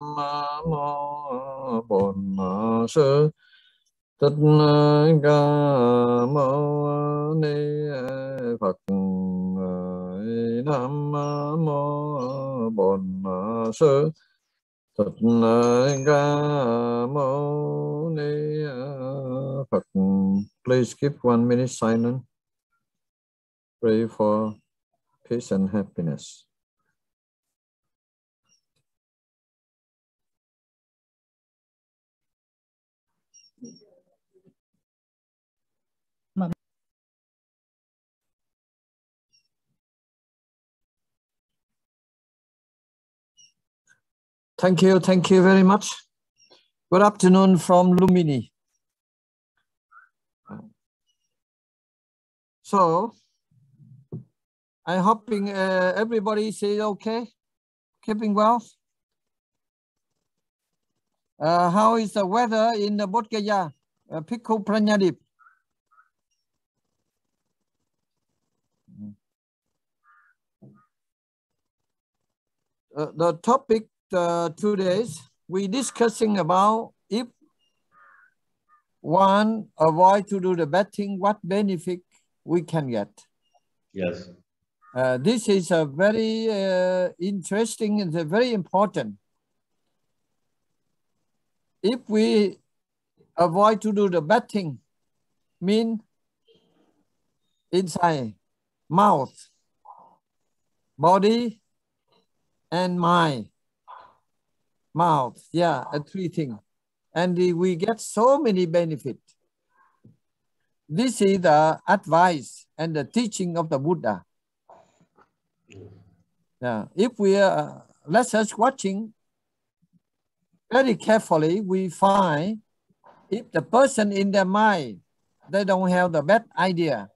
Nam mô Bổn Sư Thích Ca Mâu Ni Phật. Nam mô Bổn Sư Thích Ca Mâu Ni Phật. Please keep 1 minute silent. Pray for peace and happiness. Thank you very much. Good afternoon from Lumini. So, I'm hoping everybody is okay, keeping well. How is the weather in the Bodh Gaya, Bhikkhu Pranyadip? The topic today is we discussing about if one avoid to do the bad thing, what benefit we can get. Yes. This is a very interesting and very important. If we avoid to do the bad thing, mean inside mouth, body, and mind. Mouth, yeah, three things. And we get so many benefits. This is the advice and the teaching of the Buddha. Yeah, if we let us watching very carefully, we find if the person in their mind, they don't have the bad idea,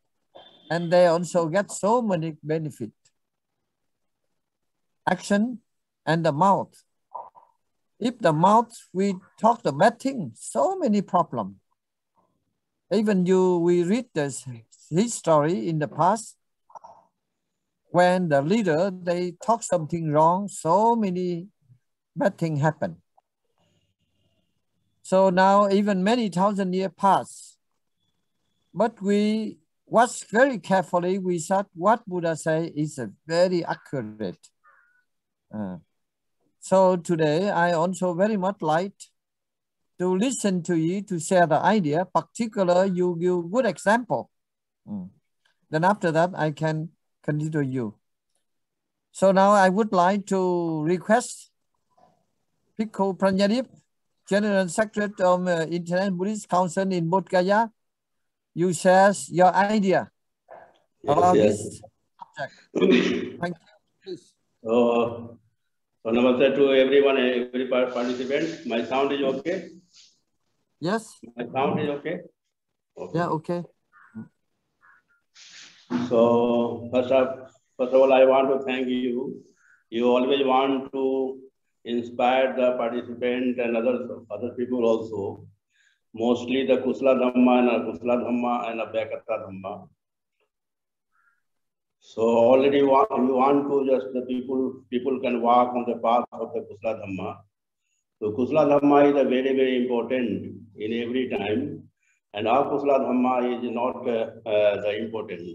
and they also get so many benefits. Action and the mouth. If the mouth, we talk the bad thing, so many problems. Even we read this history in the past, when the leader, they talk something wrong, so many bad things happen. So now even many thousand years pass, but we watch very carefully, we said what Buddha say is very accurate. So today I also very much like to listen to you to share the idea, particular you give good example. Then after that I can continue you. So now I would like to request Bhikkhu Pranyadip, General Secretary of International Buddhist Council in Bodh Gaya. You share your idea about this subject. Thank you. Please. So namaste to everyone, every participant. My sound is okay? Yes. My sound is okay? Yeah, okay. So first of all, I want to thank you. You always want to inspire the participant and other people also. Mostly the Kusala Dhamma and Akusala Dhamma and Abhyakata Dhamma. So already you want to just the people can walk on the path of the Kusala Dhamma. So Kusala Dhamma is a very important in every time, and Akusala Dhamma is not the important.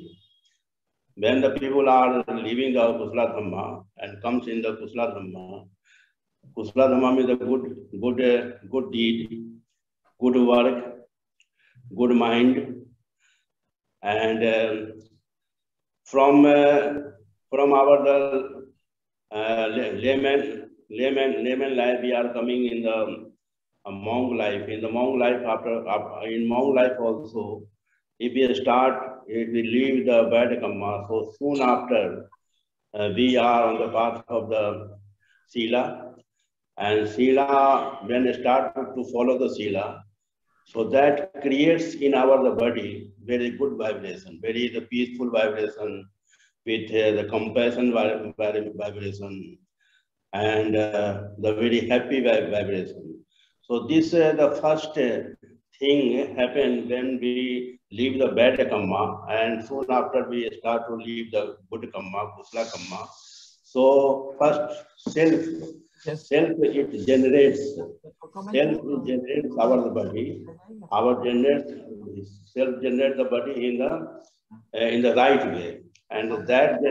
When the people are leaving the Kusala Dhamma and comes in the Kusala Dhamma means a good deed, good work, good mind, and from our layman life, we are coming in the monk life. In the monk life, in monk life also, if we leave the bad karma, so soon after we are on the path of the sila, and sila, when we start to follow the sila, so that creates in the body very good vibration, very the peaceful vibration with the compassion vibration and the very happy vibration. So this the first thing happen when we leave the bad karma, and soon after we start to leave the good karma, kusala karma. So first Yes. Self it generates our body. Self generates the body in the right way, and that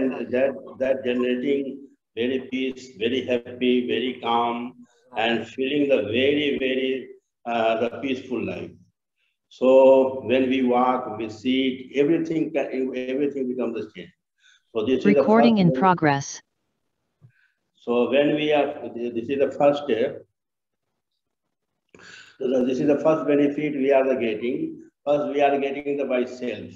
generating very peace, very happy, very calm, and feeling the very the peaceful life. So when we walk, we see everything becomes the same. So this Recording is the in progress. So when we are, this is the first step. This is the first benefit we are getting. First, we are getting the by self.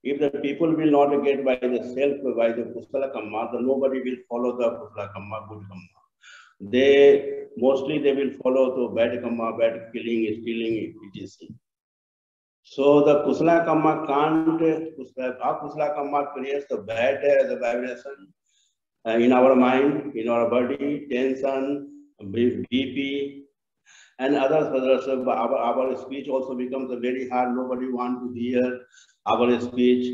If the people will not get by the self, by the kusala kamma, then nobody will follow the kusala kamma, good kamma. They will follow the bad kamma, bad killing, stealing, etc. So the kusala kamma can't. Kusala kamma creates the bad the vibration in our mind, in our body, tension, BP, and others. Our speech also becomes very hard. Nobody wants to hear our speech.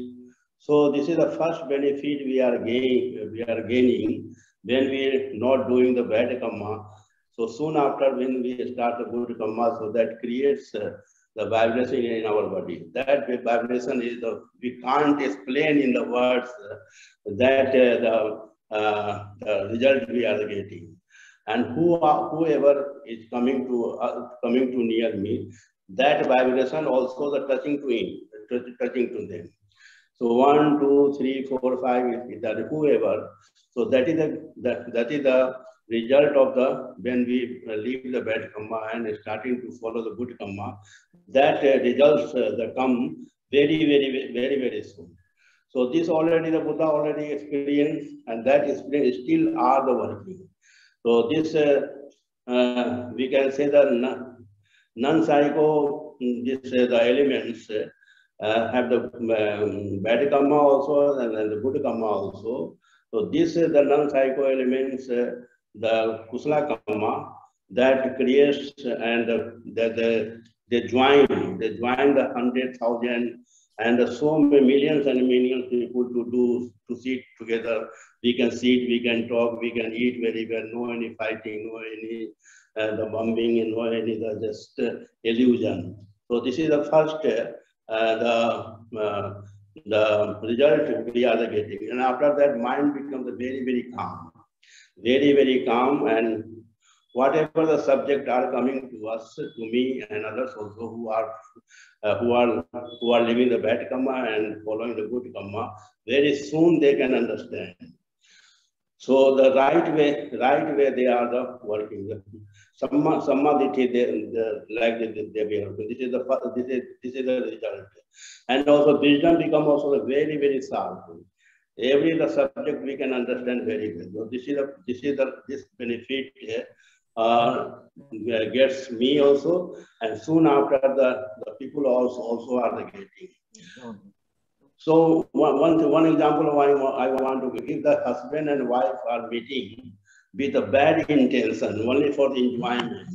So this is the first benefit we are gaining when we are not doing the bad kamma. So soon after, when we start the good kamma, so that creates the vibration in our body. That vibration is we can't explain in the words that the result we are getting. And whoever is coming to near me, that vibration also the touching to them. So 1, 2, 3, 4, 5, whoever. So that is the result of the when we leave the bad kamma and starting to follow the good kamma. That results that come very soon. So this already the Buddha already experienced, and that experience still are the working. So this we can say the non-psycho, the elements have the bad karma also and the good karma also. So this is the non-psycho elements, the kusala karma that creates and they join the 100,000 and so many millions and millions people to sit together. We can sit, we can talk, we can eat very well, no any fighting, no any the bombing, and no any just illusion. So this is the first the result we are getting, and after that mind becomes very calm, and whatever the subject are coming to us, to me and others also who are living the bad karma and following the good karma, very soon they can understand. So the right way they are the working. Samadhi, like they behave. This is the result. And also wisdom become also very sharp. Every the subject we can understand very well. So this benefit gets me also, and soon after the people also are getting. So one example I want to give: the husband and wife are meeting with a bad intention, only for the enjoyment.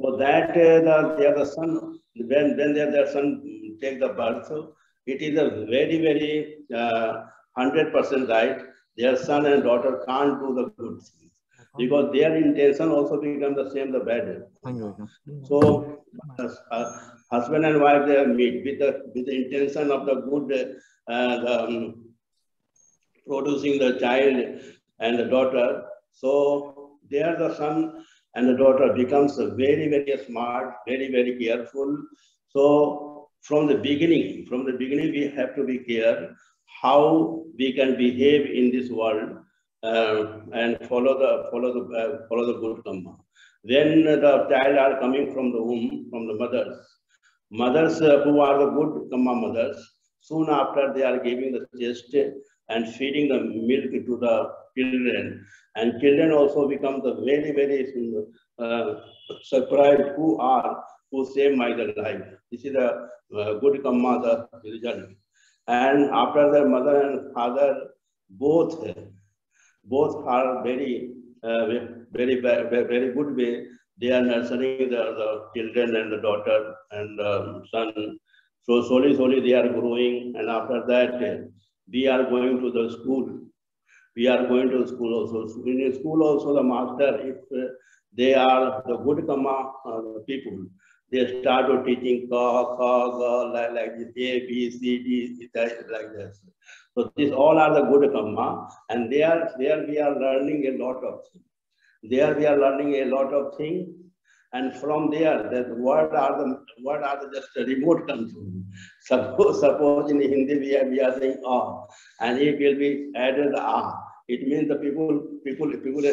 So that their son, when their son take the birth, so it is a very 100% right. Their son and daughter can't do the good things because their intention also becomes the same, the bad. So husband and wife, they meet with the intention of the good, producing the child and the daughter. So there the son and the daughter becomes very smart, very careful. So from the beginning we have to be careful how we can behave in this world and follow the good karma. When the child are coming from the womb, from the mothers who are the good karma mothers, soon after they are giving the chest and feeding the milk to the children, and children also become the very surprised who saved my life. This is the good karma, the result. And after the mother and father both are very good way. They are nurturing the children and the daughter and son. So slowly they are growing, and after that we are going to the school we are going to school also. In school also, the master, if they are the good karma people, they start to teaching ka, kha, ga, like this, A, B, C, D, like this. So these all are the good karma, and there we are learning a lot of things. There we are learning a lot of things, and from there, what are the just remote control. Suppose in Hindi we are saying ah, and it will be added ah. It means the people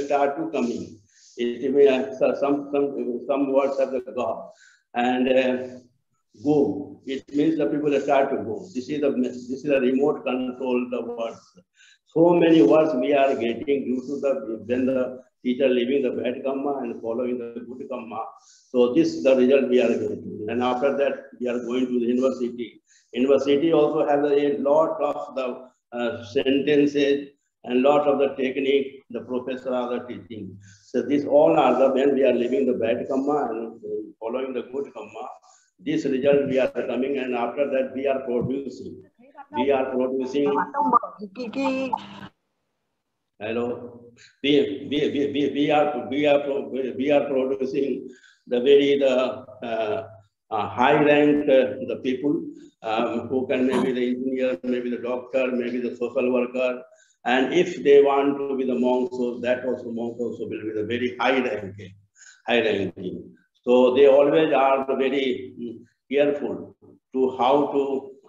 start to come in. It means some words of the God and go. It means the people start to go. This is the remote control the words. So many words we are getting due to when the teacher leaving the bad karma and following the good karma. So this is the result we are getting. And after that, we are going to the university. University also has a lot of the sentences and lot of the technique the professor are the teaching. So these all are the when we are leaving the bad karma and following the good karma. This result we are coming, and after that we are producing. We are producing. Hello. We are producing the very high rank the people who can maybe the engineer, maybe the doctor, maybe the social worker, and if they want to be the monk, so that also monk also will be the very high ranking. So they always are very careful to how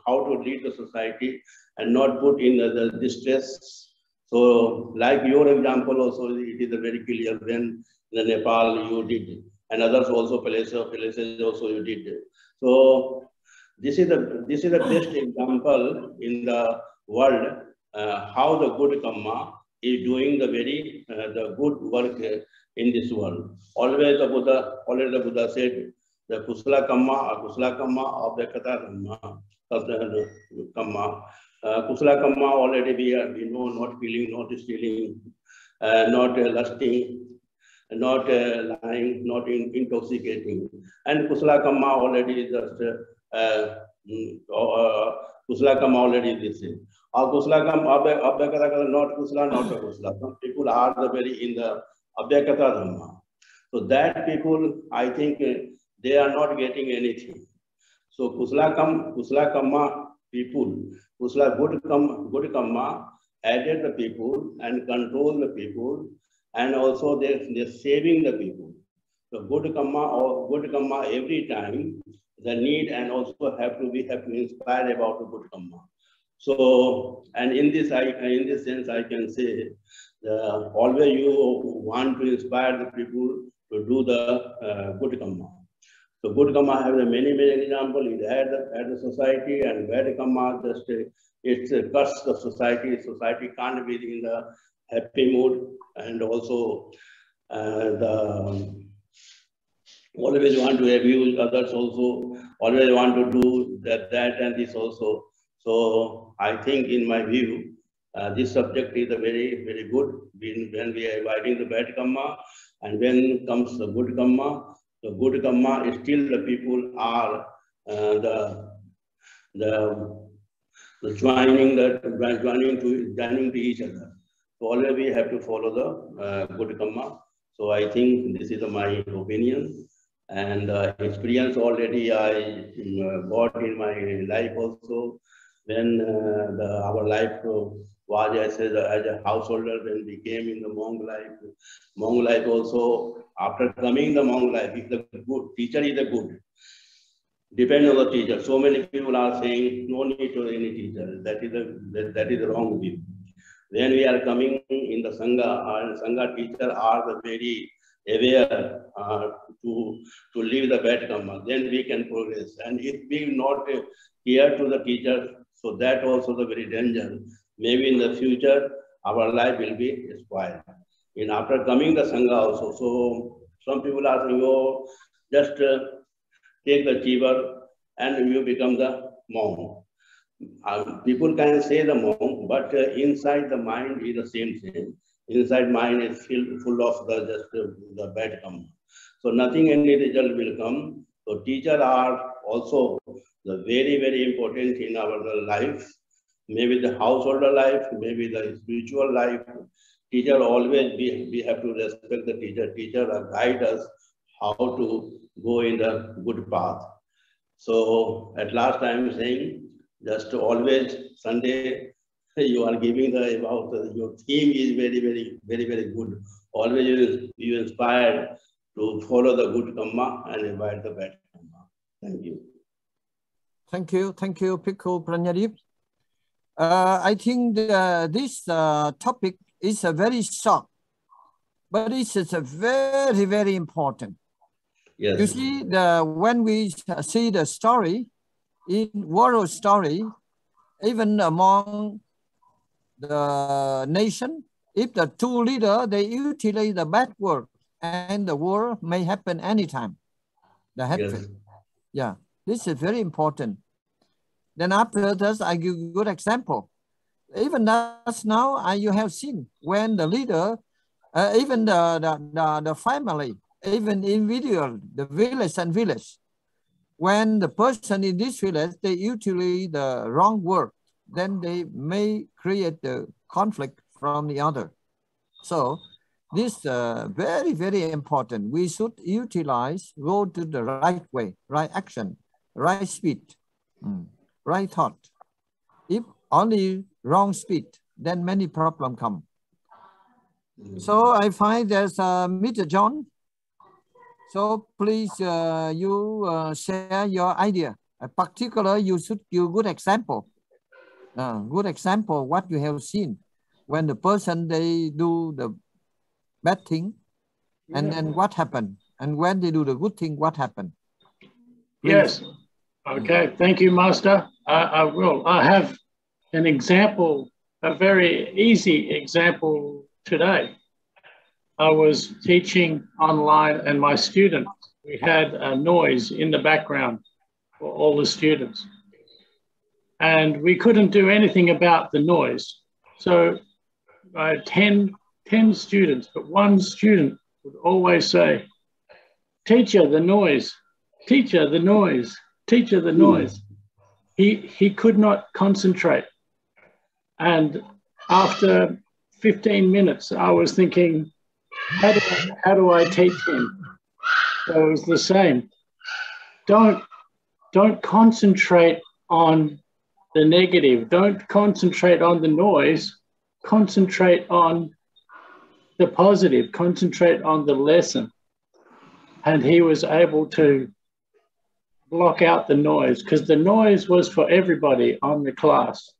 to lead the society and not put in the distress. So like your example also, it is a very clear when in Nepal you did, and others also places also you did. So this is the best example in the world how the good karma is doing the very the good work in this world. Always the Buddha said the kusala karma of the kata karma. Kusala karma already we know, not killing, not stealing, not lusting, not lying, not intoxicating. And kusala karma already just kusala karma already this is. Kusala karma abhyakata not kusala, not kusala. Some people are the very in the abhyakata dhamma. So that people, I think they are not getting anything. So kusala karma people, kusala good karma added the people and control the people, and also they're saving the people. So good karma every time the need, and also have to inspire about the good karma. So, and in this sense I can say always you want to inspire the people to do the good karma. So good karma has many examples. It had the society, and bad karma just it cuts the society. Society can't be in the happy mood, and also always want to abuse others also. Always want to do that and this also. So I think, in my view, this subject is a very good when we are avoiding the bad karma, and when comes the good karma. The good karma is still the people are joining to each other. So always we have to follow the good karma. So I think this is my opinion, and experience already I got in my life also. When our life was as a householder, when we came in the monk life also. After coming the monk life, if the good teacher is a good, depend on the teacher. So many people are saying no need to any teacher. That is the wrong view. When we are coming in the sangha, and sangha teacher are the very aware to leave the bad karma, then we can progress. And if we not care to the teacher, so that also the very danger. Maybe in the future our life will be spoiled. And after coming the sangha also, so some people are saying, oh, just take the chivar and you become the monk. People can say the monk, but inside the mind is the same. Inside mind is full of the bad karma. So nothing, any result will come. So teachers are also the very important in our life. maybe the household life, maybe the spiritual life. Teacher always, we have to respect the teacher. Teacher guide us how to go in the good path. So at last I am saying, just always Sunday, you are giving your theme is very good. Always you inspired to follow the good karma and avoid the bad karma. Thank you. Thank you, Bhikkhu Pranyadip. I think this topic is a very short, but it is a very important. Yes. You see, when we see the story, in world story, even among the nation, if the two leaders, they utilize the bad word, and the war may happen anytime. The hatred. Yes. Yeah, this is very important. Then after this, I give a good example. Even that's now you have seen when the leader, even the family, even individual, the village and village, when the person in this village, they utilize the wrong word, then they may create the conflict from the other. So this very important. We should utilize, go to the right way, right action, right speed, right thought. If only wrong speed, then many problems come. So I find there's Mr. John. So please, you share your idea. Particular, you should give good example. Good example what you have seen when the person they do the bad thing, and then what happened, and when they do the good thing, what happened? Please. Yes. Okay. Thank you, Master. I will. I have an example, a very easy example today. I was teaching online and my student, we had a noise in the background for all the students. And we couldn't do anything about the noise. So I had 10 students, but one student would always say, "Teacher, the noise, teacher, the noise, teacher, the noise." He could not concentrate. And after 15 minutes, I was thinking, how do I teach him? So it was the same. Don't concentrate on the negative. Don't concentrate on the noise. Concentrate on the positive. Concentrate on the lesson. And he was able to block out the noise, because the noise was for everybody on the class.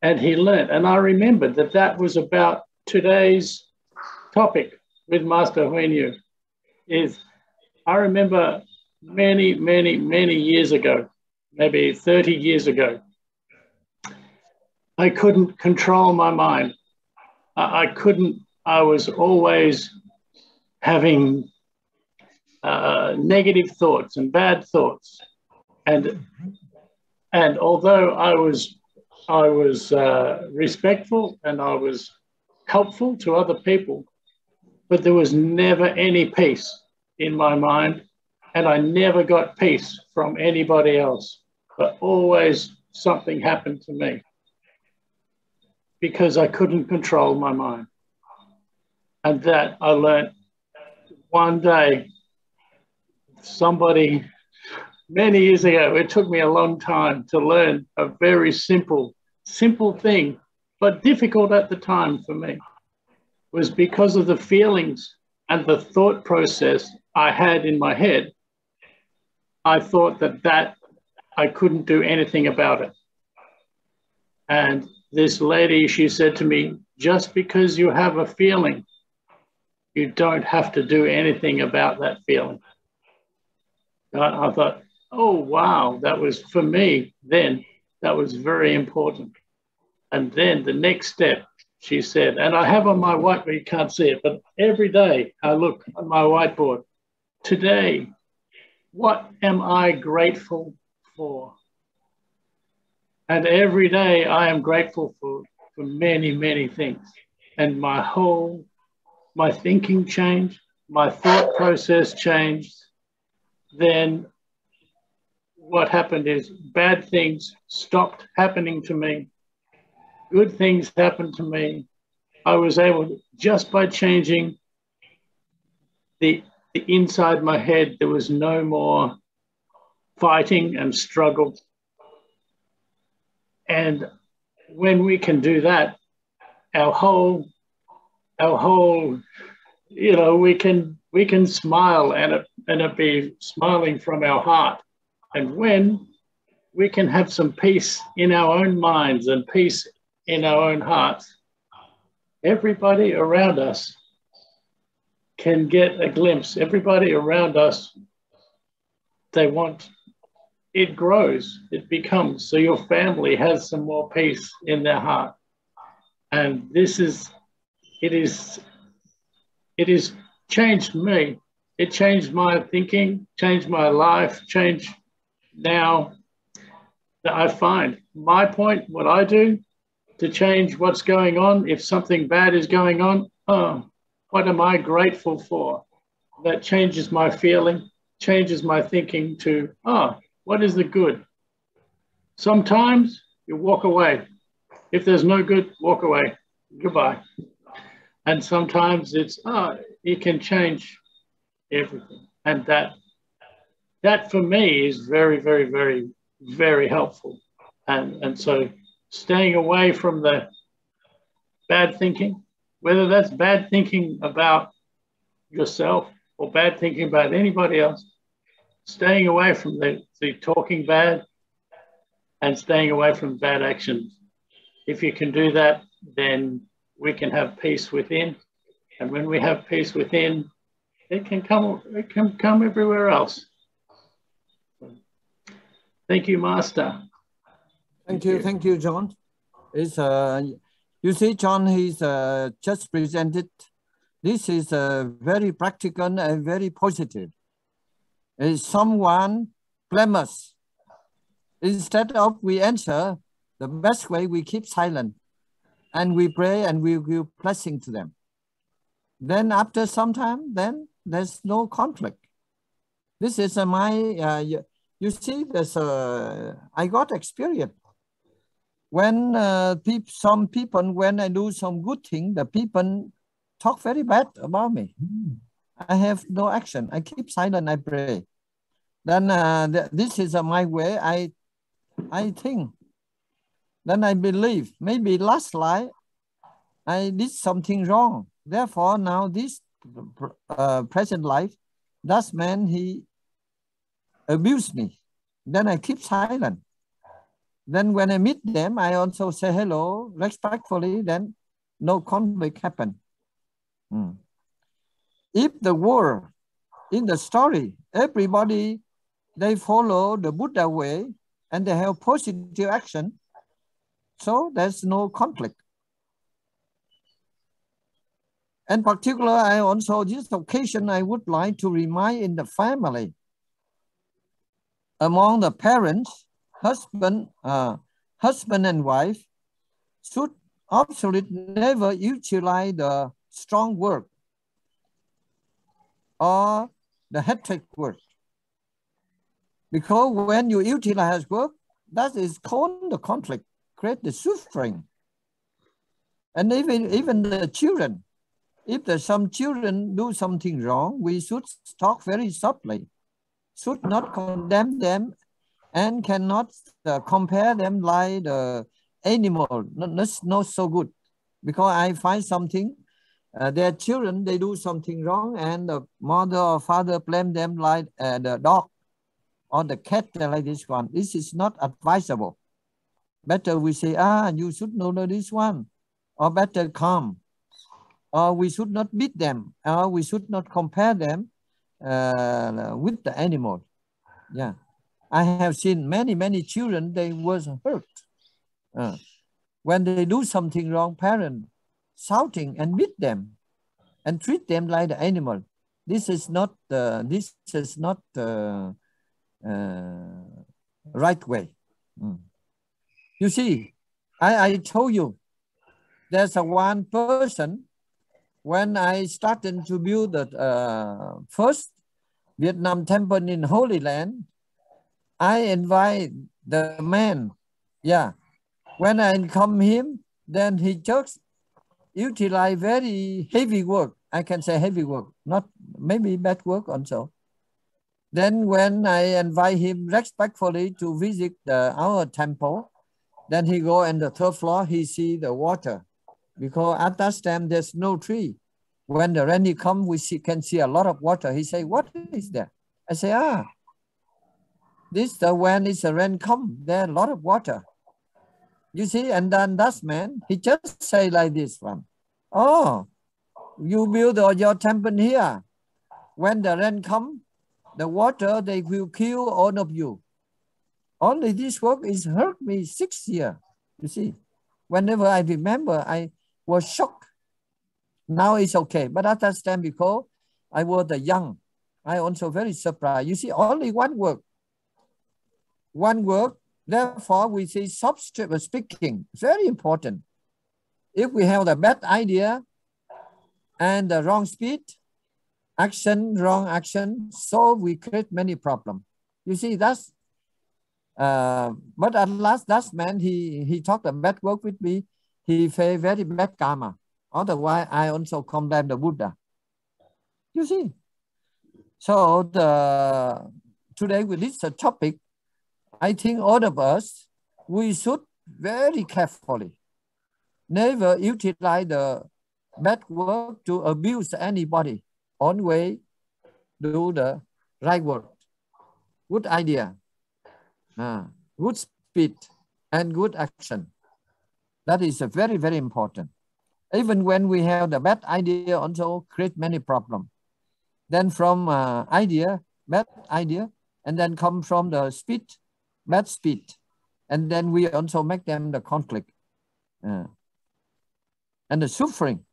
And he learned. And I remembered that that was about today's topic with Master Huyen is, I remember many years ago, maybe 30 years ago, I couldn't control my mind. I was always having negative thoughts and bad thoughts. And although I was respectful and I was helpful to other people, but there was never any peace in my mind, and I never got peace from anybody else, but always something happened to me because I couldn't control my mind. And that I learned one day, somebody many years ago, it took me a long time to learn a very simple thing, but difficult at the time for me, was because of the feelings and the thought process I had in my head. I thought that I couldn't do anything about it. And this lady, she said to me, just because you have a feeling, you don't have to do anything about that feeling. I thought, oh, wow, that was for me then, that was very important. And then the next step, she said, and I have on my whiteboard, you can't see it, but every day I look on my whiteboard, today, what am I grateful for? And every day I am grateful for many things. And my thinking changed, my thought process changed. Then what happened is bad things stopped happening to me. Good things happened to me. I was able to, just by changing the inside my head, there was no more fighting and struggle. And when we can do that, our whole, you know, we can smile and it be smiling from our heart. And when we can have some peace in our own minds and peace in our own hearts, everybody around us can get a glimpse. Everybody around us, they want, it grows, it becomes, so your family has some more peace in their heart. And this is, it is changed me. It changed my thinking, changed my life, changed now that I find my point, what I do to change what's going on. If something bad is going on, what am I grateful for? That changes my feeling, changes my thinking to, what is the good? Sometimes you walk away. If there's no good, walk away. Goodbye. And sometimes it's, it can change everything. And that for me is very, very, very, very helpful. And so staying away from the bad thinking, whether that's bad thinking about yourself or bad thinking about anybody else, staying away from the talking bad and staying away from bad actions. If you can do that, then we can have peace within. And when we have peace within, it can come everywhere else. Thank you, Master. Thank you, John. It's you see, John, he's just presented. This is very practical and very positive. Is someone blame us? Instead of we answer, the best way we keep silent and we pray and we give blessing to them. Then after some time, then there's no conflict. This is my, you see, there's I got experience. When some people, when I do some good thing, the people talk very bad about me. I have no action. I keep silent, I pray. Then this is my way, I think. Then I believe, maybe last life, I did something wrong. Therefore, now this present life, that man, he abused me. Then I keep silent. Then when I meet them, I also say hello, respectfully, then no conflict happen. If the world, in the story, everybody, they follow the Buddha way and they have positive action, so there's no conflict. And particular, I also, this occasion, I would like to remind in the family, among the parents, husband and wife should absolutely never utilize the strong word or the hatred word. Because when you utilize word, that is called the conflict, create the suffering. And even the children, if there's some children do something wrong, we should talk very softly, should not condemn them and cannot compare them like the animal, not so good. Because I find something, their children, they do something wrong and the mother or father blame them like the dog or the cat like this one. This is not advisable. Better we say, you should know this one, or better calm. Or we should not beat them, or we should not compare them with the animal. Yeah. I have seen many children, they was hurt. When they do something wrong, parents shouting and beat them and treat them like the animal. This is not the right way. You see, I told you, there's one person, when I started to build the first Vietnam temple in Holy Land, I invite the man. Yeah. When I come him, then he just utilize very heavy work. I can say heavy work, not maybe bad work also. Then when I invite him respectfully to visit our temple, then he go on the third floor, he see the water. Because at that time, there's no tree. When the rainy come, can see a lot of water. He say, what is that? I say, this when it's a rain come, there are a lot of water. You see, and then that man, he just say like this one. Oh, you build your temple here. When the rain come, the water, they will kill all of you. Only this work is hurt me 6 years. You see, whenever I remember, I was shocked. Now it's okay. But at that time, because I was the young, I also very surprised. You see, only one work. One work. Therefore, we see soft speaking. Very important. If we have the bad idea and the wrong speech, action, wrong action, so we create many problems. You see, that's, but at last, that man, he talked a bad word with me. He faced very bad karma. Otherwise, I also condemn the Buddha. You see. So today with this topic, I think all of us, we should very carefully never utilize the bad work to abuse anybody. Always do the right work, good idea, good speech, and good action. That is very, very important. Even when we have the bad idea, also create many problems. Then from idea, bad idea, and then come from the speech, bad speech. And then we also make them the conflict and the suffering.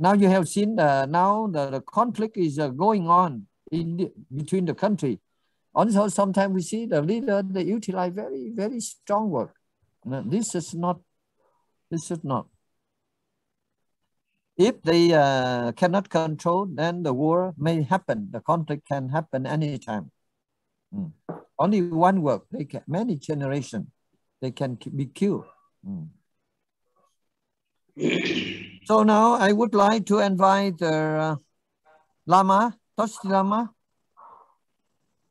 Now you have seen now the conflict is going on between the country. Also, sometimes we see the leader, they utilize very, very strong work. No, this is not. If they cannot control, then the war may happen. The conflict can happen anytime. Only one work, they can, many generations, they can be killed. So now I would like to invite the Lama, Toshi Lama.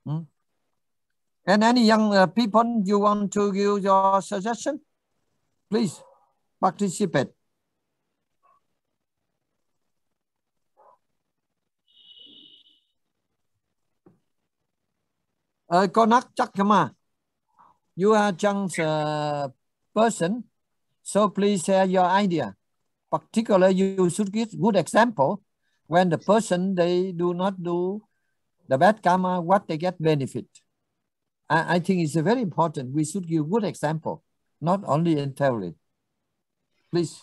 And any young people, you want to give your suggestion? Please participate. Konak Chakama, you are Chang's person, so please share your idea. Particularly, you should give good example when the person, they do not do the bad karma, what they get benefit. I think it's very important. We should give good example, not only in theory. Please.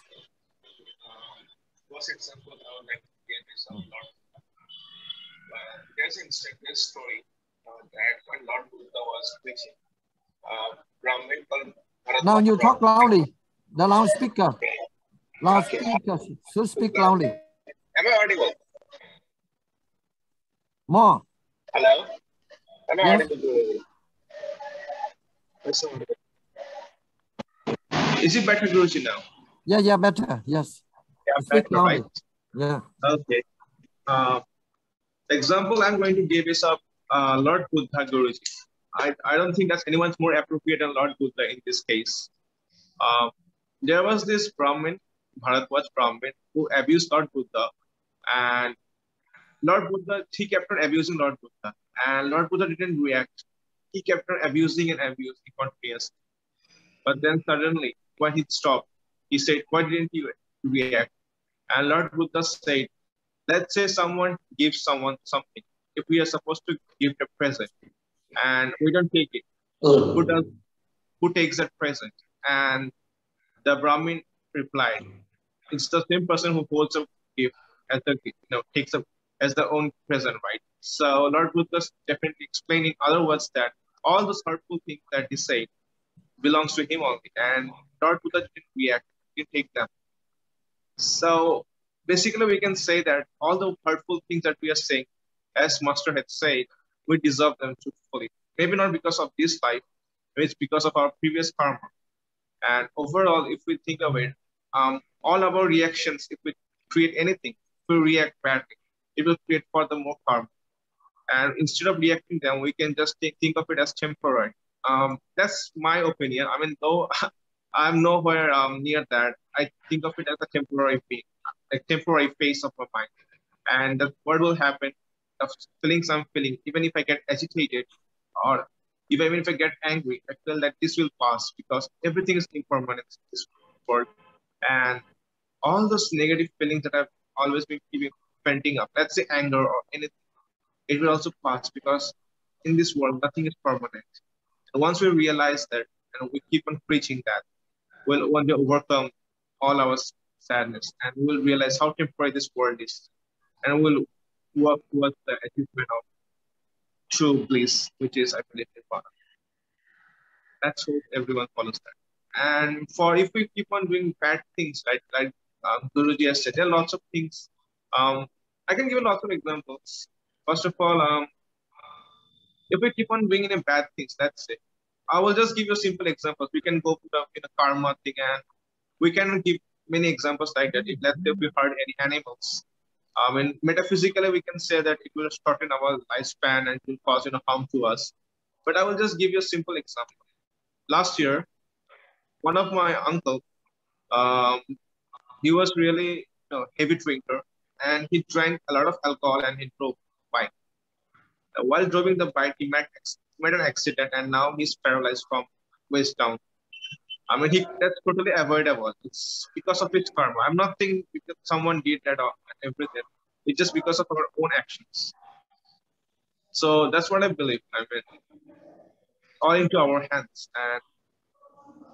First example I would like to give is Lord Buddha. There's an Instagram story that when Lord Buddha was preaching, Brahmin called Bharat. Now you talk loudly. The loudspeaker. Loudspeaker should speak loudly. Am I audible? More. Hello? Am I Yes. audible? Is it better, Guruji, now? Yeah, better. Yes. Yeah, Speak better, loudly. right? Yeah. Okay. Example I'm going to give is of Lord Buddha, Guruji. I don't think that's anyone's more appropriate than Lord Buddha in this case. There was this Brahmin, Bharatwaj Brahmin, who abused Lord Buddha, and Lord Buddha, he kept on abusing Lord Buddha, and Lord Buddha didn't react. He kept on abusing and abusing continuously. But then suddenly, when he stopped, he said, why didn't you react? And Lord Buddha said, let's say someone gives someone something. If we are supposed to give a present and we don't take it, who takes that present? And the Brahmin replied, it's the same person who holds a gift as the takes up as the own present, right? So Lord Buddha is definitely explaining, other words, that all those hurtful things that he said belongs to him only, and Lord Buddha didn't react, he didn't take them. So basically, we can say that all the hurtful things that we are saying, as Master had said, we deserve them truthfully. Maybe not because of this life, maybe it's because of our previous karma. And overall, if we think of it, all our reactions, if we create anything, if we react badly, it will create further more karma. And instead of reacting them, we can just think of it as temporary. That's my opinion. I mean, though I'm nowhere near that, I think of it as a temporary thing, a temporary phase of my mind. And what will happen, the feelings I'm feeling, even if I get agitated or even if I get angry, I feel that this will pass because everything is impermanent in this world. And all those negative feelings that I've always been keeping venting up, let's say anger or anything, it will also pass because in this world, nothing is permanent. And once we realize that and we keep on preaching that, we'll one day overcome all our sadness and we'll realize how temporary this world is. And we'll work towards the achievement of true bliss, which is, I believe, nirvana. Let's hope everyone follows that. And for if we keep on doing bad things, like Guruji has said, there are lots of things. I can give lots of examples. First of all, if we keep on doing any bad things, let's say, I will just give you simple examples. We can go to the karma thing, and we can give many examples like that. If let's say we hurt any animals, I mean, metaphysically we can say that it will shorten our lifespan and it will cause harm to us. But I will just give you a simple example. Last year, one of my uncle, he was really heavy drinker, and he drank a lot of alcohol and he drove bike. While driving the bike, he made an accident, and now he's paralyzed from waist down. I mean, that's totally avoidable. It's because of his karma. I'm not saying because someone did that or everything. It's just because of our own actions. So that's what I believe. I mean, all into our hands, and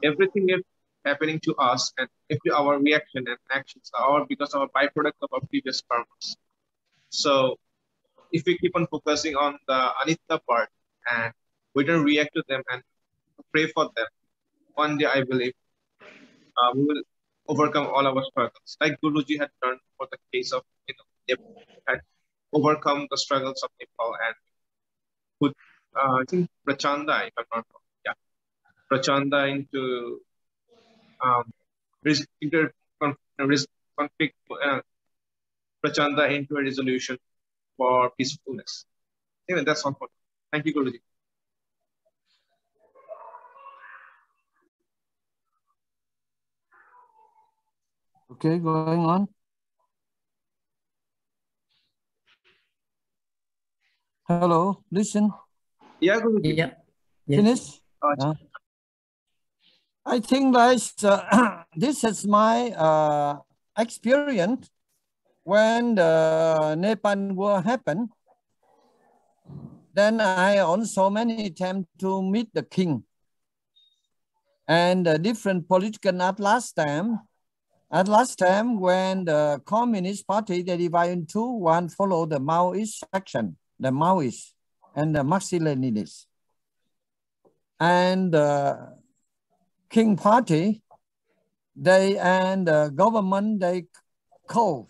everything is happening to us, and if our reaction and actions are all because of a byproduct of our previous karmas. So if we keep on focusing on the anitya part and we don't react to them and pray for them, one day I believe we will overcome all our struggles. Like Guruji had done for the case of Nepal, had overcome the struggles of Nepal and put I think Prachanda, if I'm not wrong, yeah, Prachanda into conflict, Prachanda into a resolution for peacefulness. Anyway, that's all for now. Thank you, Guruji. Okay, going on. Hello, listen. Yeah, Guruji. Yeah. Finish? I think that this is my experience when the Nepal war happened. Then I also many attempts to meet the king and the different political at last time. At last time, when the Communist Party, they divide into one follow the Maoist section, the Maoist and the Marxist-Leninists. And the King Party, they and the government, they call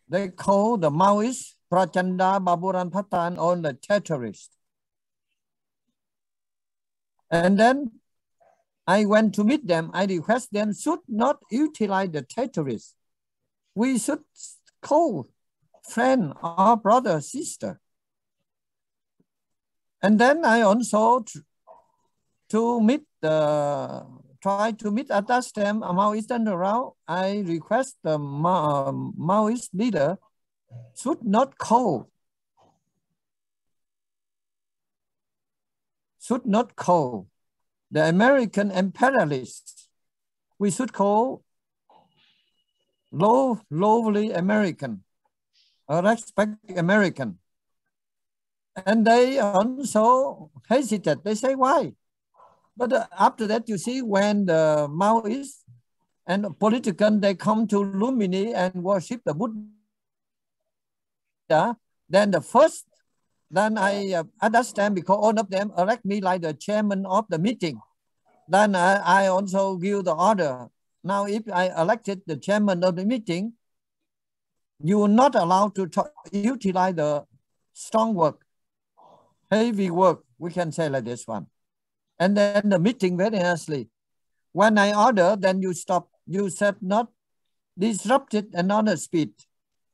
the Maoist, Prachanda, Baburan Patan, all the terrorists. And then I went to meet them. I request them should not utilize the terrorists. We should call friend or brother, sister. And then I also try to meet at that time a Maoist around. I request the Maoist leader should not call the American imperialists. We should call lowly American, or respect American. And they also hesitate. They say, why? But after that, you see, when the Maoists and the politicians, they come to Lumini and worship the Buddha, then I understand because all of them elect me like the chairman of the meeting. Then I also give the order. Now, if I elected the chairman of the meeting, you are not allowed to utilize the strong word. heavy work, we can say like this one. And then the meeting very nicely. When I order, then you stop. You said not disrupted another speed.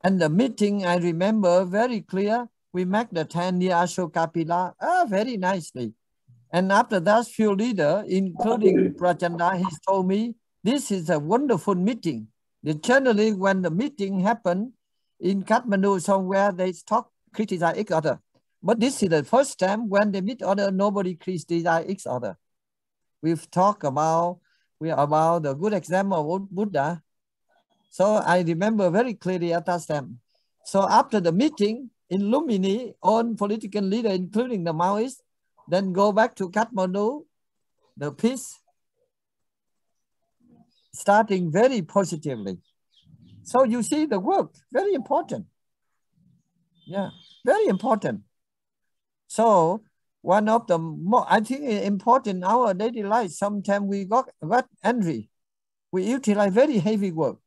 And the meeting, I remember very clear. We make the 10 near Ashoka Pillar very nicely. And after that, few leader, including Prachanda, he told me, this is a wonderful meeting. Generally, when the meeting happened in Kathmandu somewhere, they talk, criticize each other. But this is the first time when they meet other, nobody criticize each other. We've talked about the good example of Buddha. So I remember very clearly at that time. So after the meeting in Lumini, all political leaders, including the Maoists, then go back to Kathmandu, the peace starting very positively. So you see the work, very important. Yeah, very important. So one of the more, I think, important in our daily life, sometimes we got angry. We utilize very heavy work.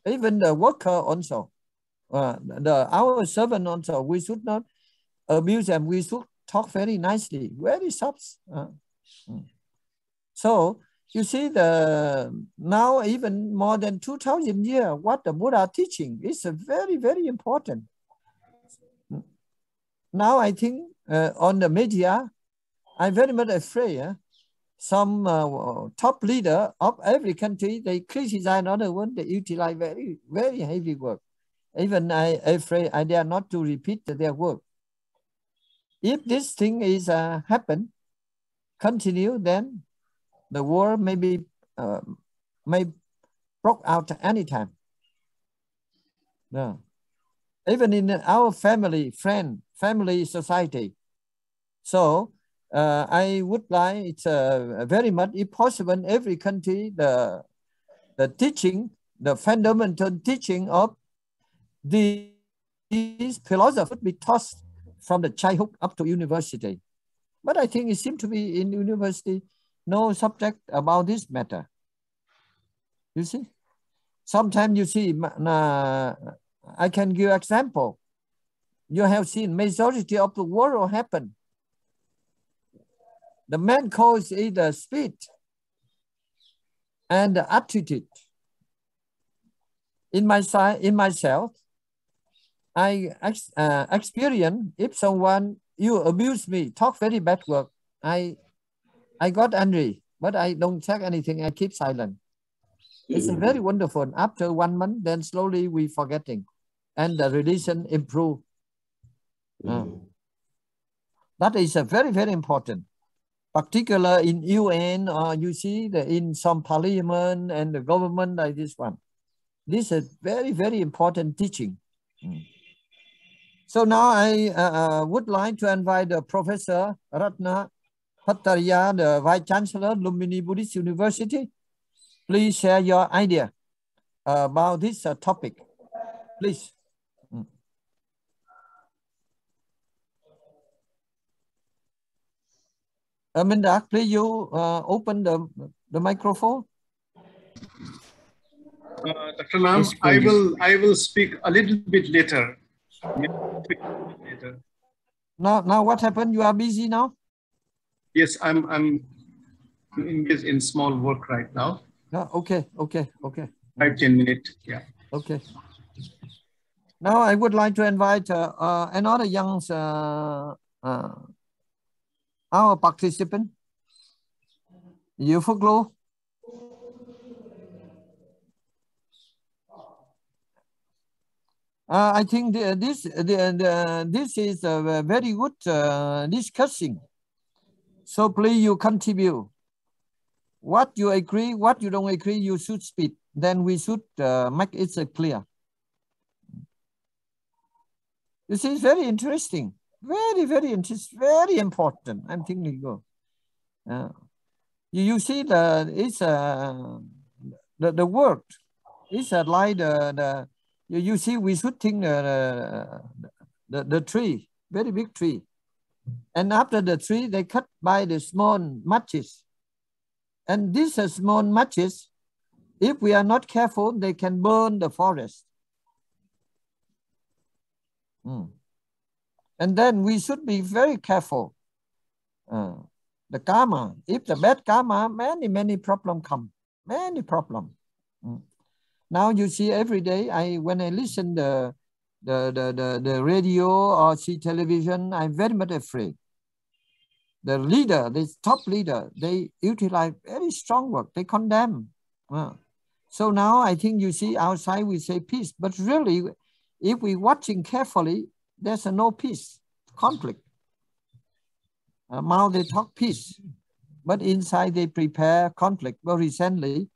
Even the worker also, our servant also, we should not abuse them. We should talk very nicely, very soft. So you see, now even more than 2,000 years, what the Buddha teaching is very, very important. Now I think on the media, I'm very much afraid. Some top leader of every country, they criticize another one, they utilize very, very heavy work. Even I'm afraid I dare not to repeat their work. If this thing is happen, continue, then the war may broke out anytime. No. Even in our family, family society. So I would like, it's very much, if possible, in every country, the teaching, the fundamental teaching of these philosophers would be taught from the childhood up to university. But I think it seems to be in university, no subject about this matter. You see? Sometimes you see, I can give example. You have seen majority of the world happen. The main cause is the speed and the attitude. In myself, I experience if someone, you abuse me, talk very bad word, I got angry, but I don't say anything, I keep silent. It's very wonderful. After 1 month, then slowly we forgetting and the relation improve. That is a very, very important. Particular in UN, or you see in some parliament and the government like this one. This is very, very important teaching. So now I would like to invite the Professor Ratna Pattaya, the Vice Chancellor, Lumini Buddhist University. Please share your idea about this topic, please. Minda, please you open the microphone. Dr. Lam, Yes, I will speak a little bit later. Now what happened? You are busy now? Yes, I'm engaged in small work right now. Okay. 5-10 minutes, yeah. Okay. Now I would like to invite another young our participant, Yu Phước Lu. I think this is a very good discussing. So please you contribute. What you agree, what you don't agree, you should speak. Then we should make it clear. This is very interesting. Very, very interesting. Very important. I'm thinking go. You see it's the word. It's like you see we shooting the tree, very big tree. And after the tree, they cut by the small matches. And these small matches, if we are not careful, they can burn the forest. And then we should be very careful. The karma, if the bad karma, many problems come, many problems. Now you see every day, when I listen the radio or see television, I'm very much afraid. The leader, the top leader, they utilize very strong word. They condemn. So now I think you see outside we say peace, but really, if we watching carefully, there's no peace, conflict. Now they talk peace, but inside they prepare conflict. Well, recently,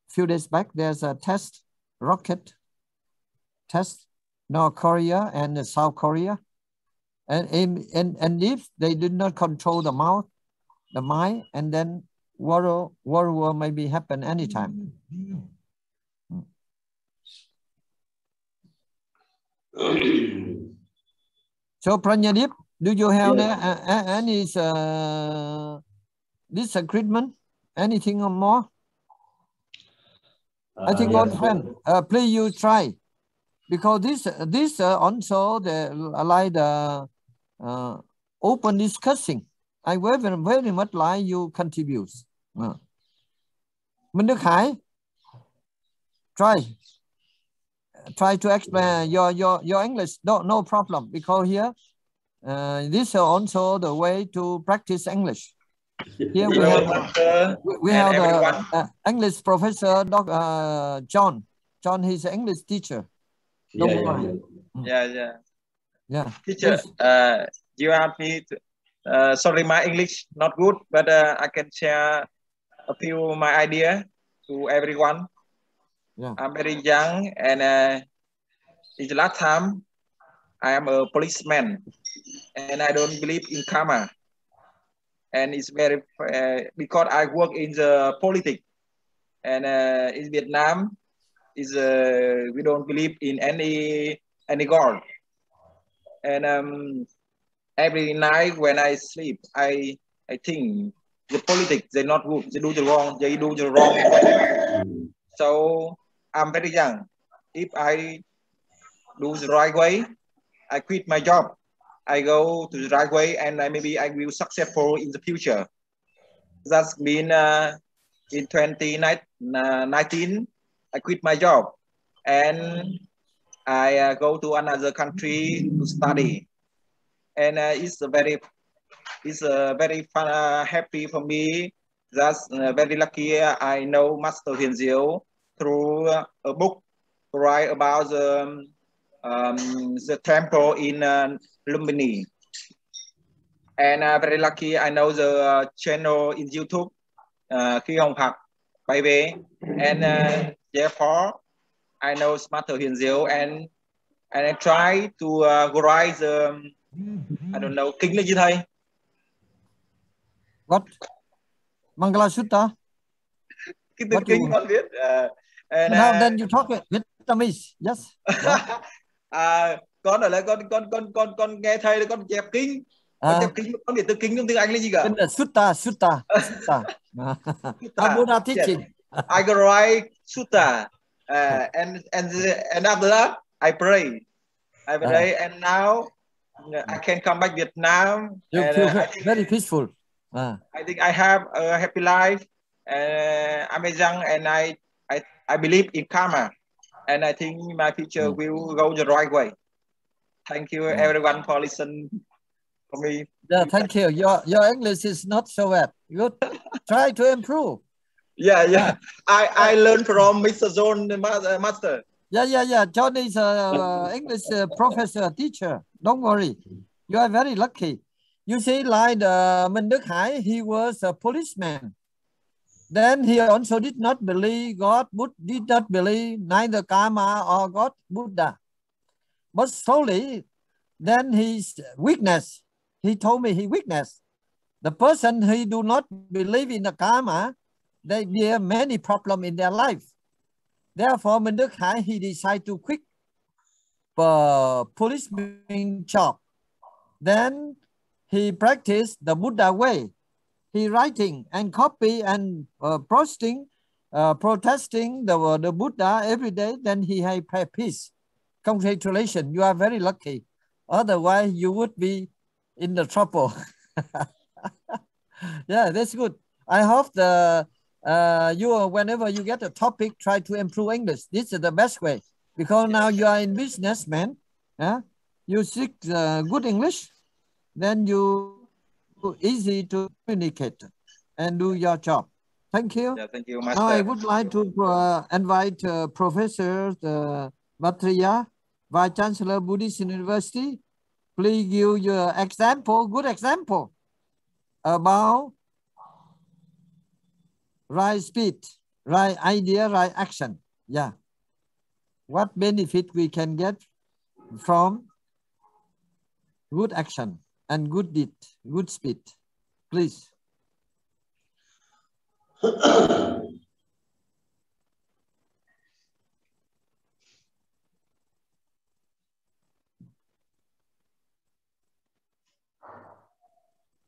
a few days back, there's a rocket test, North Korea and South Korea. And if they did not control the mind, and then world war maybe happen anytime. So Pranyadip, do you have any disagreement? Anything or more? I think yes, old friend, please you try, because this also like the open discussing. I very much like you contribute. Minh Đức Hải, try to explain your English. No problem, because here this is also the way to practice English. Here we have the English professor, Dr. John. John, he's an English teacher. Yeah. Teacher, you asked me to, sorry, my English not good, but I can share a few my idea to everyone. Yeah. I'm very young, and in the last time, I am a policeman, and I don't believe in karma. And it's very because I work in the politics, and in Vietnam, we don't believe in any God. And every night when I sleep, I think the politics, they're not good. They do the wrong way. So I'm very young. If I do the right way, I quit my job. I go to the right way, and maybe I will successful in the future. That's mean in 2019, I quit my job, and I go to another country to study, and it's very fun, happy for me. That's very lucky. I know Master Huyền Diệu through a book write about the temple in Lumini, and very lucky I know the channel in YouTube, Khi Hồng baby, and therefore I know Master Huyền Diệu, and I try to write the I don't know kinh là gì thầy? What? Mangala Sutta? Cái từ kinh con biết. And now then you talk Vietnamese, yes. Con ở lại con nghe thầy con chép kinh. Con chép kinh, con biết từ kinh trong tiếng Anh là gì cả? Sutta. Buddha teaching. I go write sutta, and after that I pray. And now I can come back Vietnam. You feel very peaceful. I think I have a happy life. I'm young, and I believe in karma, and I think my future will go the right way. Thank you, everyone, for listening for me. Yeah, thank you. Your English is not so bad. Good. Try to improve. Yeah. I learned from Mr. John, master. Yeah. John is an English professor, teacher. Don't worry. You are very lucky. You see, like Minh Đức Hải, he was a policeman. Then he also did not believe God, did not believe neither karma or God, Buddha. But slowly, then his weakness, he told me his weakness. The person who do not believe in the karma, they bear many problems in their life. Therefore, Minh Đức Hải, he decided to quit policeman job. Then he practiced the Buddha way. He writing and copy and protesting the Buddha every day. Then he had peace. Congratulations, you are very lucky. Otherwise, you would be in the trouble. Yeah, that's good. I hope whenever you get a topic, try to improve English. This is the best way, because now you are in business, man. You speak good English, then you easy to communicate and do your job. Thank you. Yeah, thank you, Now Master. I would like to invite Professor Bhattacharya, Vice Chancellor, Buddhist University. Please give your example, good example about right speech, right idea, right action. Yeah. What benefit we can get from good action and good deed, good speech, please.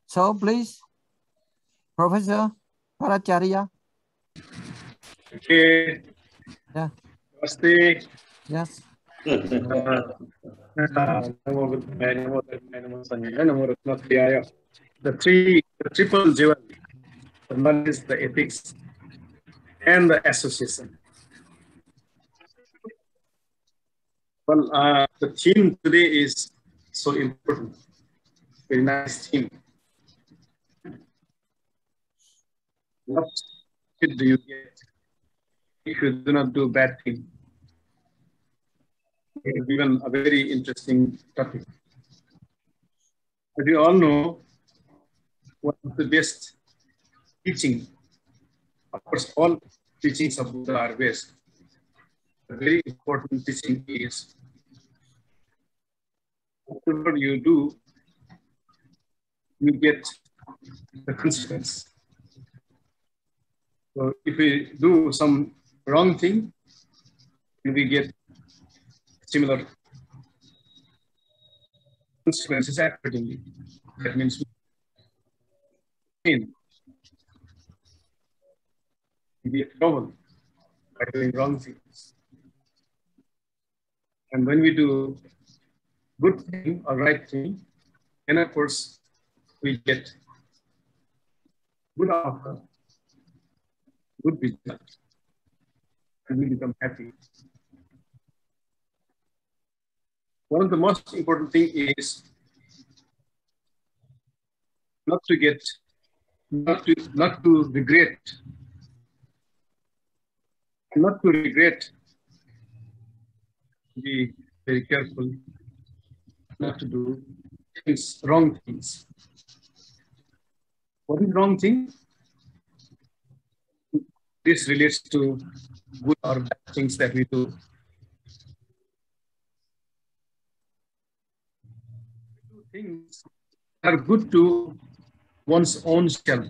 So please, Professor Bhattacharya. Okay. Yeah. Namaste. Yes. The triple jewel, the knowledge, the ethics, and the association. Well, the theme today is so important. Very nice theme. What do you get if you do not do bad thing? Even a very interesting topic. But you all know what is the best teaching. Of course, all teachings of Buddha are best. A very important teaching is whatever you do, you get the consequence. So if we do some wrong thing, we get similar consequences accordingly. That means pain. We get trouble by doing wrong things. And when we do good thing or right thing, then of course we get good outcome, good result, and we become happy. One of the most important thing is not to regret, not to regret. Be very careful not to do things, wrong things. What is wrong thing? This relates to good or bad things that we do. Things are good to one's own self,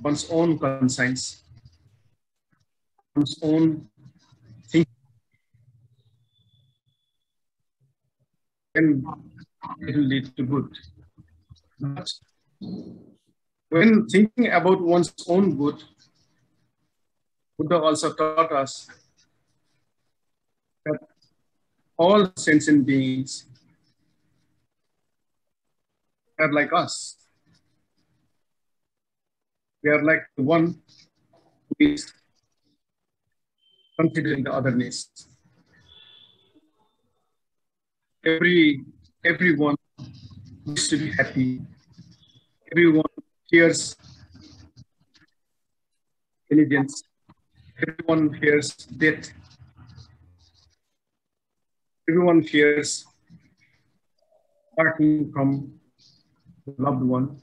one's own conscience, one's own thinking. And it will lead to good. But when thinking about one's own good, Buddha also taught us that all sentient beings are like us. We are like the one who is considering the otherness. Everyone needs to be happy. Everyone fears intelligence. Everyone fears death. Everyone fears parting from the loved one.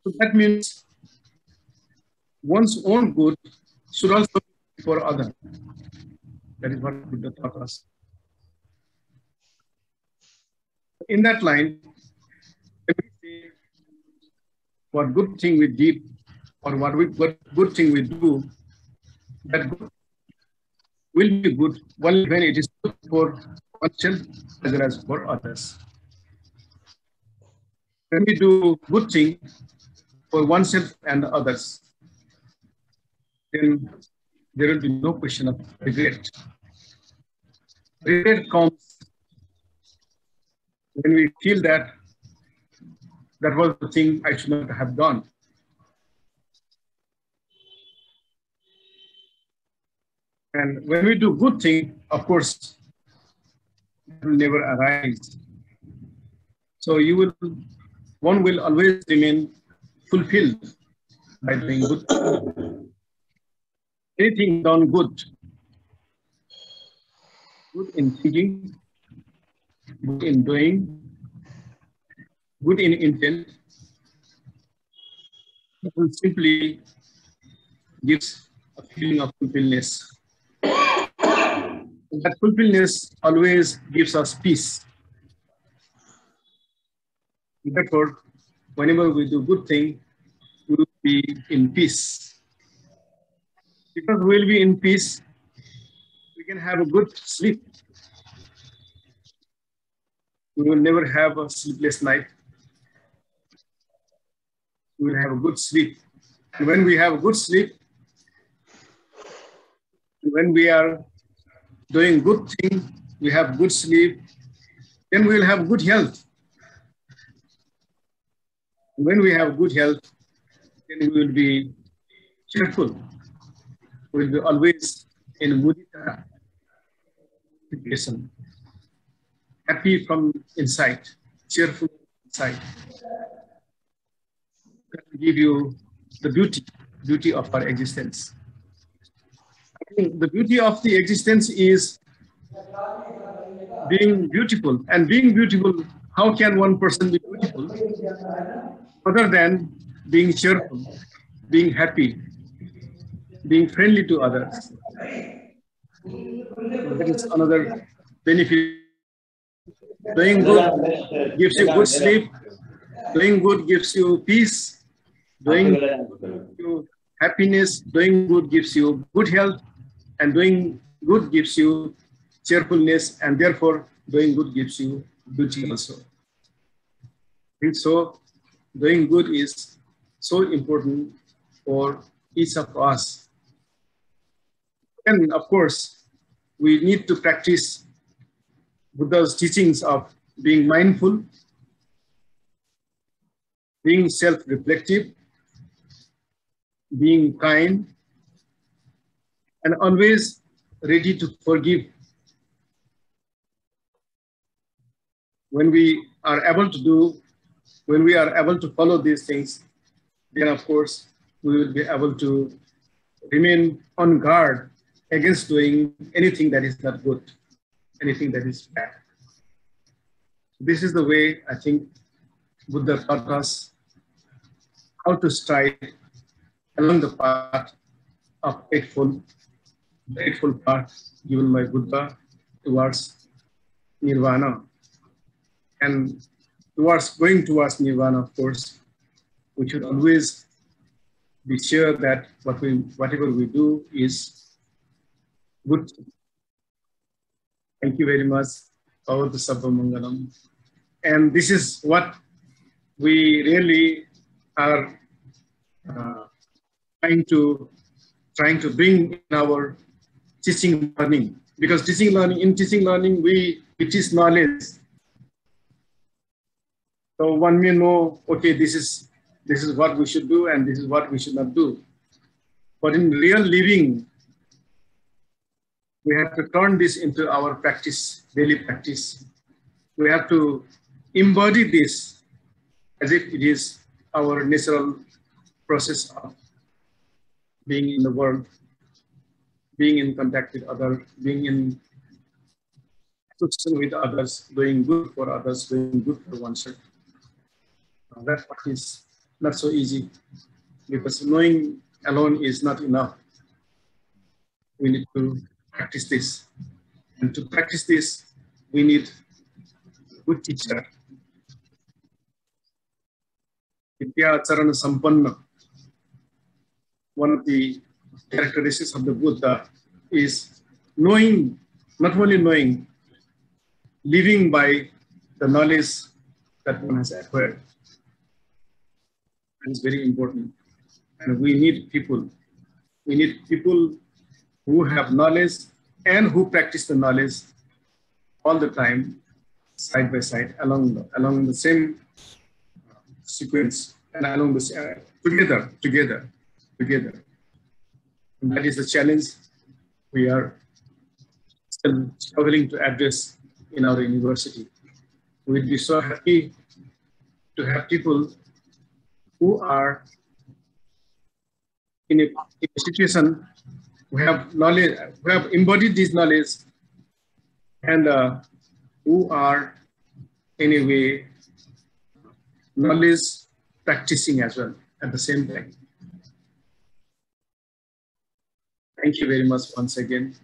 So that means one's own good should also be for others. That is what Buddha taught us. In that line, if we say what good thing we did or what good thing we do, that good will be good only when it is good for oneself as well as for others. When we do good thing for oneself and others, then there will be no question of regret. Regret comes when we feel that that was the thing I should not have done. And when we do good thing, of course, it will never arise. So one will always remain fulfilled by doing good. Anything done good in thinking, good in doing, good in intent, it will simply gives a feeling of fulfillment. That fulfillment always gives us peace. Therefore, whenever we do good thing, we will be in peace. Because we will be in peace, we can have a good sleep. We will never have a sleepless night. We will have a good sleep. And when we have a good sleep, when we are doing good thing, we have good sleep, then we will have good health. When we have good health, then we will be cheerful. We will be always in mudita situation, happy from inside, cheerful inside. That will give you the beauty of our existence. I think the beauty of the existence is being beautiful. And being beautiful, how can one person be beautiful other than being cheerful, being happy, being friendly to others? That is another benefit. Doing good gives you good sleep. Doing good gives you peace. Doing good gives you happiness. Doing good gives you good health. And doing good gives you cheerfulness. And therefore, doing good gives you beauty also. And so, doing good is so important for each of us. And of course, we need to practice Buddha's teachings of being mindful, being self-reflective, being kind, and always ready to forgive. When we are able to follow these things, then of course, we will be able to remain on guard against doing anything that is not good, anything that is bad. This is the way I think Buddha taught us how to stride along the path of eightfold path given by Buddha towards nirvana. And going towards nirvana, of course, we should always be sure that whatever we do is good. Thank you very much. Bhavatu Sabba Mangalam. And this is what we really are trying to bring in our teaching learning. Because in teaching learning, we teach knowledge. So one may know, okay, this is what we should do and this is what we should not do. But in real living, we have to turn this into our practice, daily practice. We have to embody this as if it is our natural process of being in the world, being in contact with others, being in association with others, doing good for others, doing good for oneself. That part is not so easy because knowing alone is not enough. We need to practice this. And to practice this, we need a good teacher. Vidya Charana Sampanna. One of the characteristics of the Buddha is knowing, not only knowing, living by the knowledge that one has acquired. It's very important. And we need people. We need people who have knowledge and who practice the knowledge all the time side by side along the same sequence and along the together. And that is the challenge we are still struggling to address in our university. We'd be so happy to have people who are in a situation who have knowledge, who have embodied this knowledge, and who are in a way knowledge practicing as well at the same time. Thank you very much once again.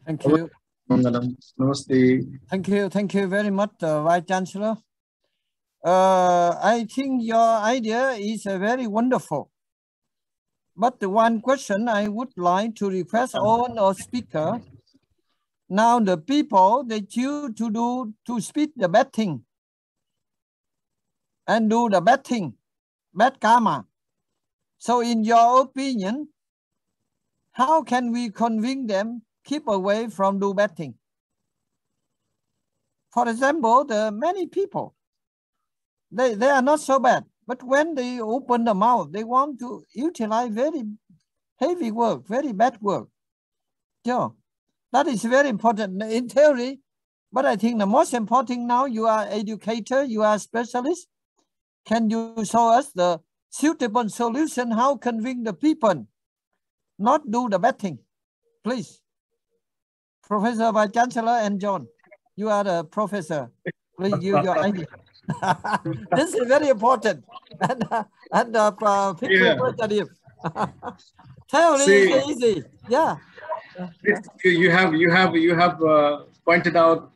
Thank you. Namaste. Thank you very much, Vice Chancellor. I think your idea is very wonderful. But the one question I would like to request all our speakers. Now the people, they choose to speak the bad thing and do the bad thing, bad karma. So in your opinion, how can we convince them keep away from do bad thing? For example, the many people, they are not so bad, but when they open the mouth, they want to utilize very heavy work, very bad work. Yeah, that is very important in theory, but I think the most important now, you are educator, you are specialist. Can you show us the suitable solution, how convince the people not do the bad thing? Please. Professor Vice Chancellor and John, you are the professor. Please give your idea. This is very important. And people theory is easy. Yeah. You have pointed out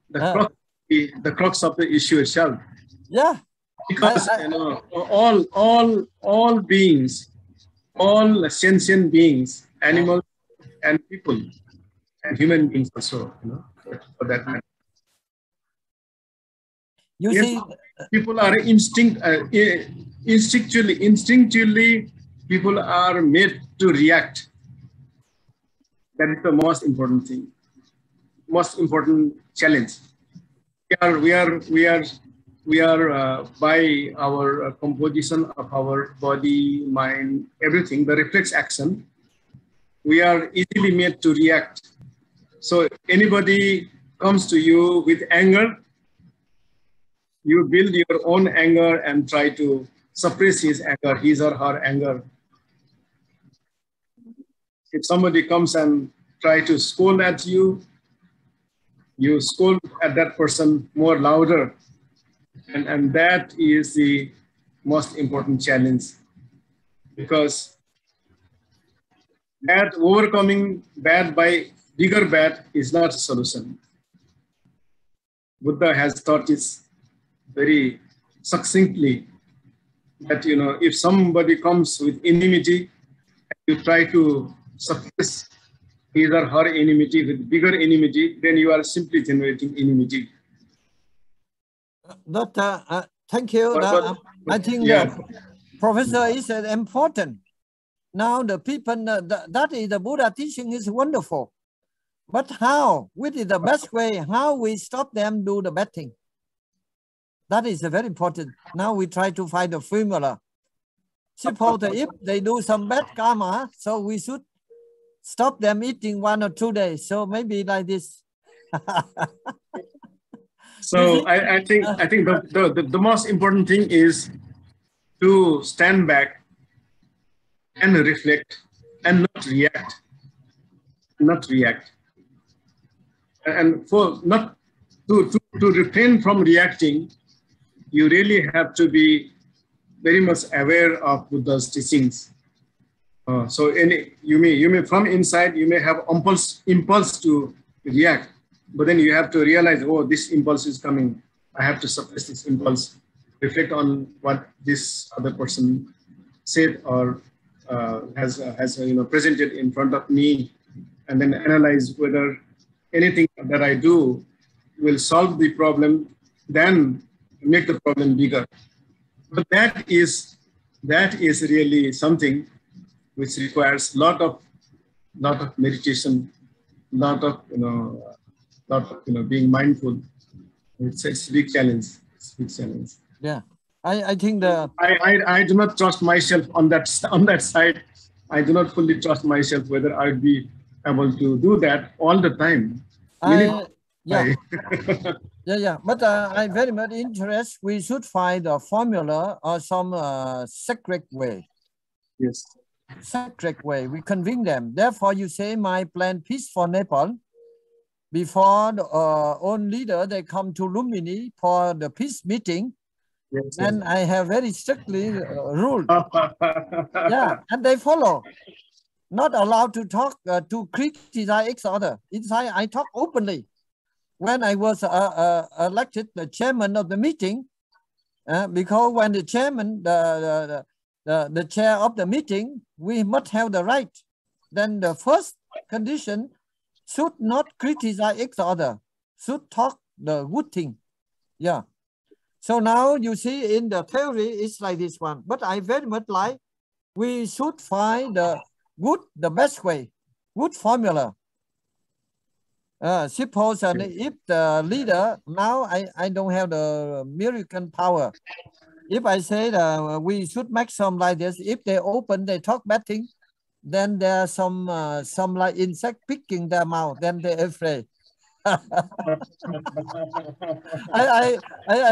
the crux of the issue itself. Yeah. Because you know, all beings, all sentient beings, animals and people, and human beings also, you know, for that matter. You see, people are instinctually, people are made to react. That is the most important thing, most important challenge. We are by our composition of our body, mind, everything, the reflex action, we are easily made to react. So anybody comes to you with anger, you build your own anger and try to suppress his anger, his or her anger. If somebody comes and try to scold at you, you scold at that person more louder. And that is the most important challenge, because overcoming bad by bigger bad is not a solution. Buddha has taught this very succinctly, that, you know, if somebody comes with enmity, you try to suppress his or her enmity with bigger enmity, then you are simply generating enmity. Doctor, thank you. I think Professor is important. Now the people, that is the Buddha teaching is wonderful. But how? Which is the best way? How we stop them do the bad thing? That is very important. Now we try to find a formula. Suppose if they do some bad karma, so we should stop them eating 1 or 2 days. So maybe like this. So I think the most important thing is to stand back and reflect and not react. Not react. And for not to refrain from reacting, you really have to be very much aware of Buddha's teachings. So you may from inside you may have impulse to react, but then you have to realize, oh, this impulse is coming. I have to suppress this impulse. Reflect on what this other person said or has presented in front of me, and then analyze whether anything that I do will solve the problem, then make the problem bigger. But that is really something which requires lot of meditation, lot of being mindful. It's a big challenge. It's a big challenge. Yeah, I think I do not trust myself on that side. I do not fully trust myself whether I would be able to do that all the time. Yeah. Yeah. But I very much interested. We should find a formula or some secret way. Yes. Secret way. We convince them. Therefore, you say my plan peace for Nepal. Before the own leader, they come to Lumini for the peace meeting. Yes, and I have very strictly ruled. Yeah, and they follow. Not allowed to talk, to criticize each other. Inside, I talk openly. When I was elected the chairman of the meeting, because when the chairman, the chair of the meeting, we must have the right. Then the first condition should not criticize each other, should talk the good thing. Yeah. So now you see in the theory, it's like this one. But I very much like, we should find the best way, good formula. Suppose if the leader, now I don't have the miracle power. If I say that we should make some like this, if they open, they talk bad thing, then there are some like insect picking their mouth, then they're afraid. I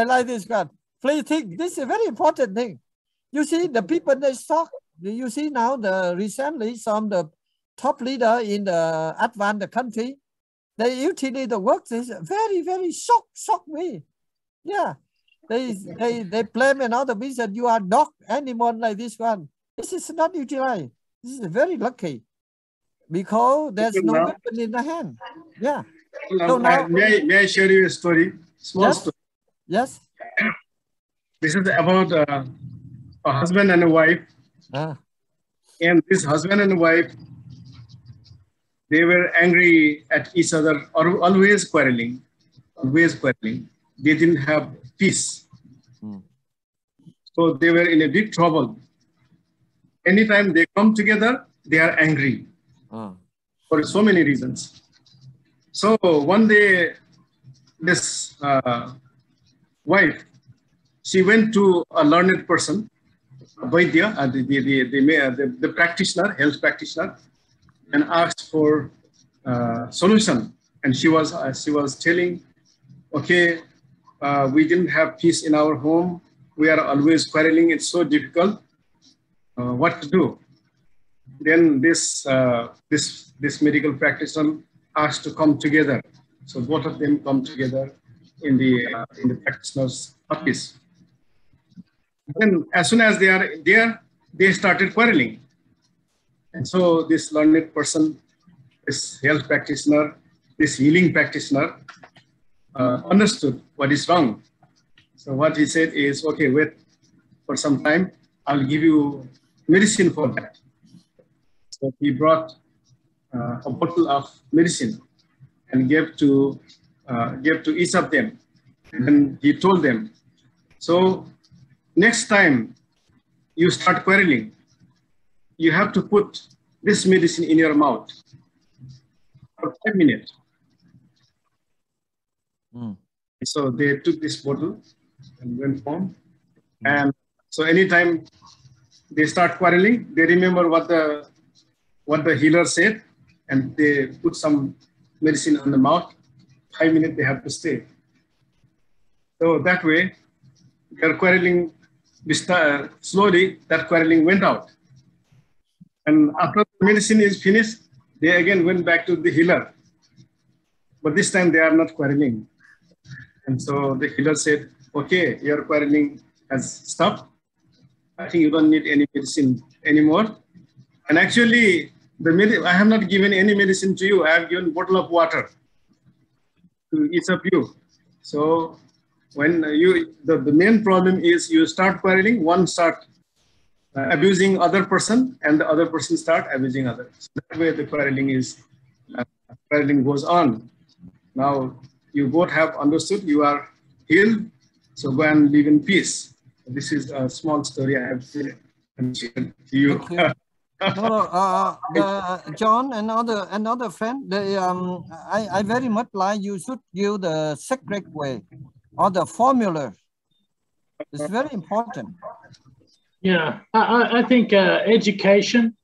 like this one. Please think, this is a very important thing. You see, the people they talk. You see now recently some the top leader in the advanced country, they usually the work is very, very shock me. Yeah. They blame another person, you are dog animal like this one. This is not utilized. This is very lucky because there's no weapon in the hand. Yeah. So now, may I share you a story? Small story. Yes. This is about a husband and a wife. And this husband and wife, they were angry at each other, or always quarreling. They didn't have peace. So they were in a big trouble. Anytime they come together, they are angry for so many reasons. So one day, this wife, she went to a learned person, Vaidya, the practitioner, health practitioner, and asked for solution. And she was telling, okay, we didn't have peace in our home. We are always quarreling. It's so difficult. What to do? Then this medical practitioner asked to come together. So both of them come together in the practitioner's office. Then as soon as they are there, they started quarreling. And so this learned person, this health practitioner, this healing practitioner, understood what is wrong. So what he said is, okay, wait for some time. I'll give you medicine for that. So he brought a bottle of medicine and gave to each of them. And he told them, so next time you start quarreling, you have to put this medicine in your mouth for 5 minutes. So they took this bottle and went home. And so anytime they start quarreling, they remember what the healer said, and they put some medicine on the mouth. 5 minutes they have to stay. So that way, their quarreling, slowly that quarreling went out. And after the medicine is finished, they again went back to the healer. But this time they are not quarreling. And so the healer said, okay, your quarreling has stopped. I think you don't need any medicine anymore. And actually, I have not given any medicine to you. I have given a bottle of water to each of you. So when the main problem is you start quarreling, one start abusing other person, and the other person start abusing others. So that way the quarreling goes on. Now you both have understood, you are healed, so go and live in peace. This is a small story I have shared to you. John, another friend, I very much like you should give the secret way. or the formula. It's very important. Yeah, I think education,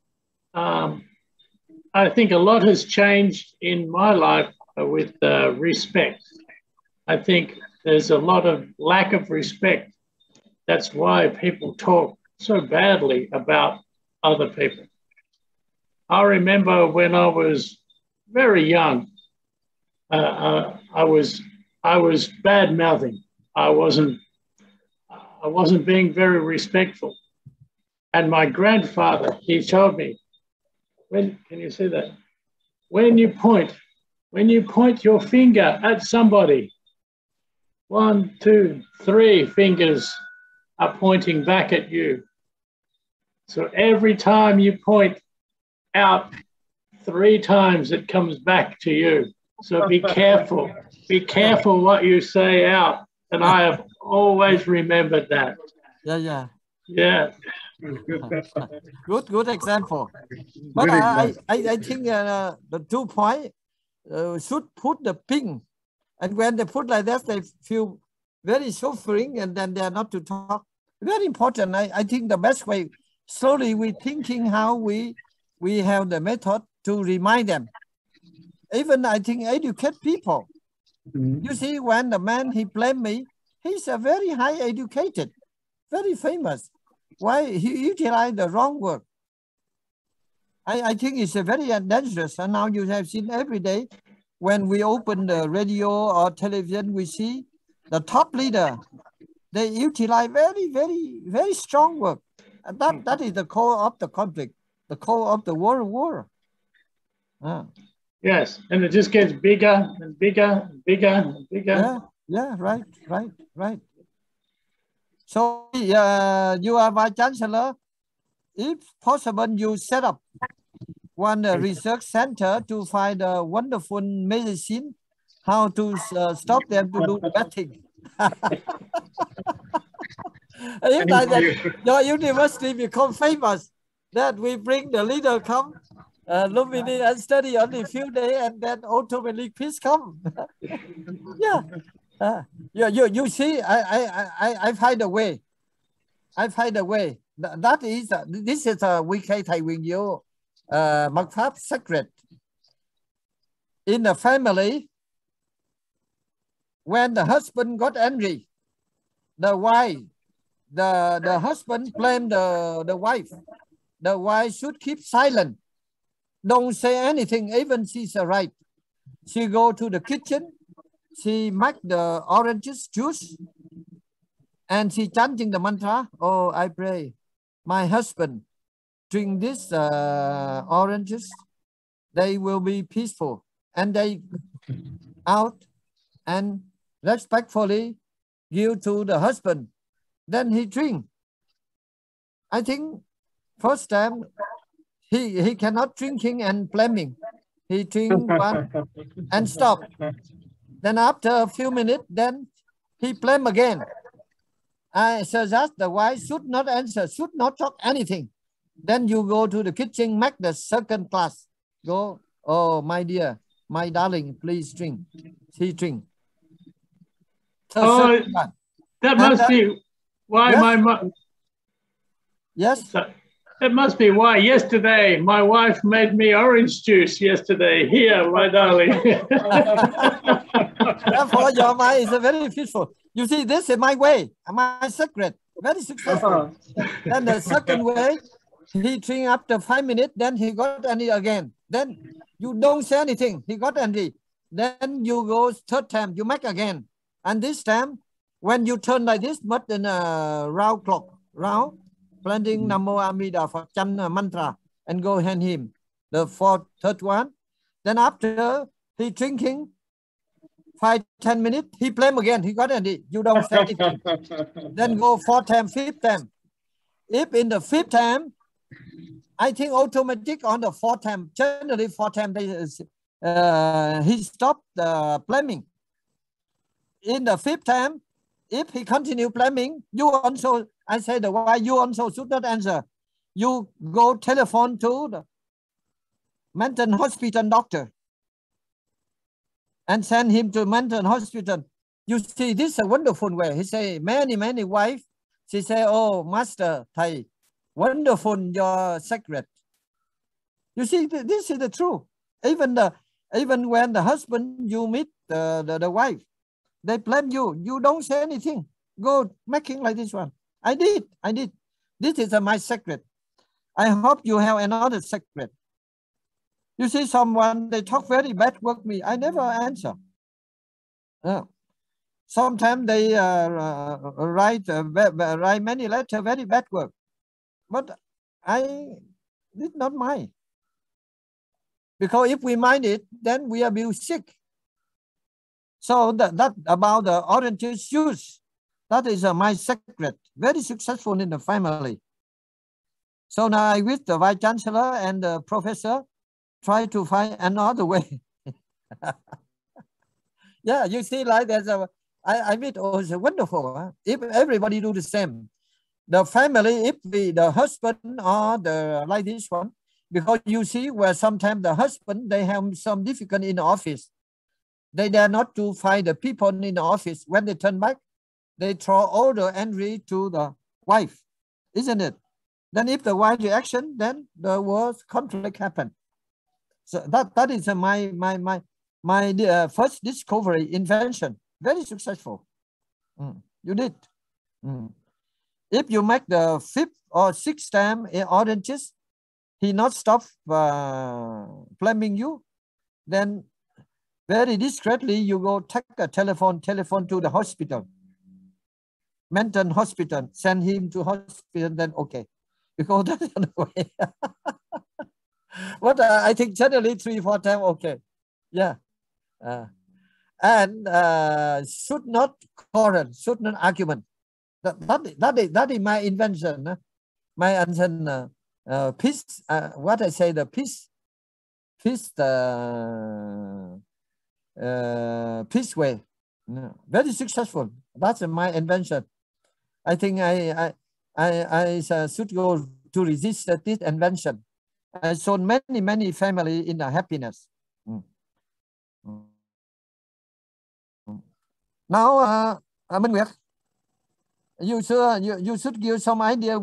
I think a lot has changed in my life with respect. I think there's a lot of lack of respect. That's why people talk so badly about other people. I remember when I was very young, I was bad mouthing. I wasn't being very respectful. And my grandfather, he told me, can you see that? When you point your finger at somebody, 1, 2, 3 fingers are pointing back at you. So every time you point out 3 times, it comes back to you. So be careful. Be careful what you say out. And I have always remembered that. Yeah. Good example. But I think the 2 points should put the ping. And when they put like that, they feel very suffering, and then they are not to talk. Very important. I think the best way, slowly we thinking how we have the method to remind them. Even I think educate people. You see, when the man, he blamed me, he's a very high educated, very famous. Why he utilized the wrong word? I think it's a very dangerous. And now you have seen every day when we open the radio or television, we see the top leader. They utilize very, very, very strong word. And that is the core of the conflict, the core of the world war. Yes, and it just gets bigger and bigger and bigger and bigger. Yeah, right. So you are Vice Chancellor. If possible, you set up one research center to find a wonderful medicine, how to stop them to do bad thing. If like that, your university become famous, that we bring the leader come, Lumini and study only a few days, and then automatically peace come. You see, I find a way. That is this is a VK Thầy Huyền Diệu mật pháp secret. In the family, when the husband got angry, the husband blamed the wife. The wife should keep silent. Don't say anything, even she's right. She go to the kitchen, she make the oranges juice, and she chanting the mantra. Oh, I pray, my husband drink this oranges, they will be peaceful. And they out and respectfully give to the husband. Then he drink. I think first time he cannot drinking and blaming. He drink one and stop. Then after a few minutes, then he blame again. I suggest the wife should not answer, should not talk anything. Then you go to the kitchen, make the second class. Go, oh, my dear, my darling, please drink. He drink. Oh, that must be why my mom. Yes. It must be why yesterday my wife made me orange juice yesterday. Here, my darling. Therefore, your mind is very peaceful. You see, this is my way, my secret, very successful. Then the second way, he drink after 5 minutes, then he got angry again. Then you don't say anything, he got angry. Then you go third time, you make again. And this time, when you turn like this, but in a round clock, round, planting Namo Amida for Chan mantra, and go hand him. The third one. Then after he drinking 5-10 minutes, he blame again. He got angry. You don't say anything. Then go 4th time, 5th time. If in the 5th time, I think automatic on the 4th time. Generally 4th time, he stopped blaming. In the 5th time, if he continue blaming, you also, I say the why you also should not answer. You go telephone to the mental hospital doctor and send him to mental hospital. You see, this is a wonderful way. He say, many wives. She say, oh, Master Thầy, wonderful your secret. You see, this is the truth. Even when the husband, you meet the wife, they blame you. You don't say anything. Go making like this one. I did. This is my secret. I hope you have another secret. You see someone, they talk very bad word me. I never answer. Sometimes they write many letters, very bad word. But I did not mind. Because if we mind it, then we will sick. So that about the orange juice, that is my secret. Very successful in the family. So now I wish the Vice Chancellor and the Professor try to find another way. Yeah, you see, like there's I mean, oh, it's wonderful. Huh? If everybody do the same, the family, if the husband or like this one, because you see where sometimes the husband, they have some difficulty in the office. They dare not to find the people in the office. When they turn back, they throw all the envy to the wife, isn't it? Then if the wife reaction, then the worst conflict happen. So that is my first discovery, invention. Very successful. You did. If you make the 5th or 6th time in oranges, he not stop blaming you, then very discreetly you go take a telephone to the hospital, mental hospital, send him to hospital, then okay. Because that's the way. But I think generally 3-4 times, okay. Yeah. And should not quarrel, should not argument. That is my invention. My invention, peace, what I say, the peace way. Very successful. That's my invention. I think I should go to resist this invention. I saw many family in the happiness. Now, Minh Nguyệt, you should give some idea,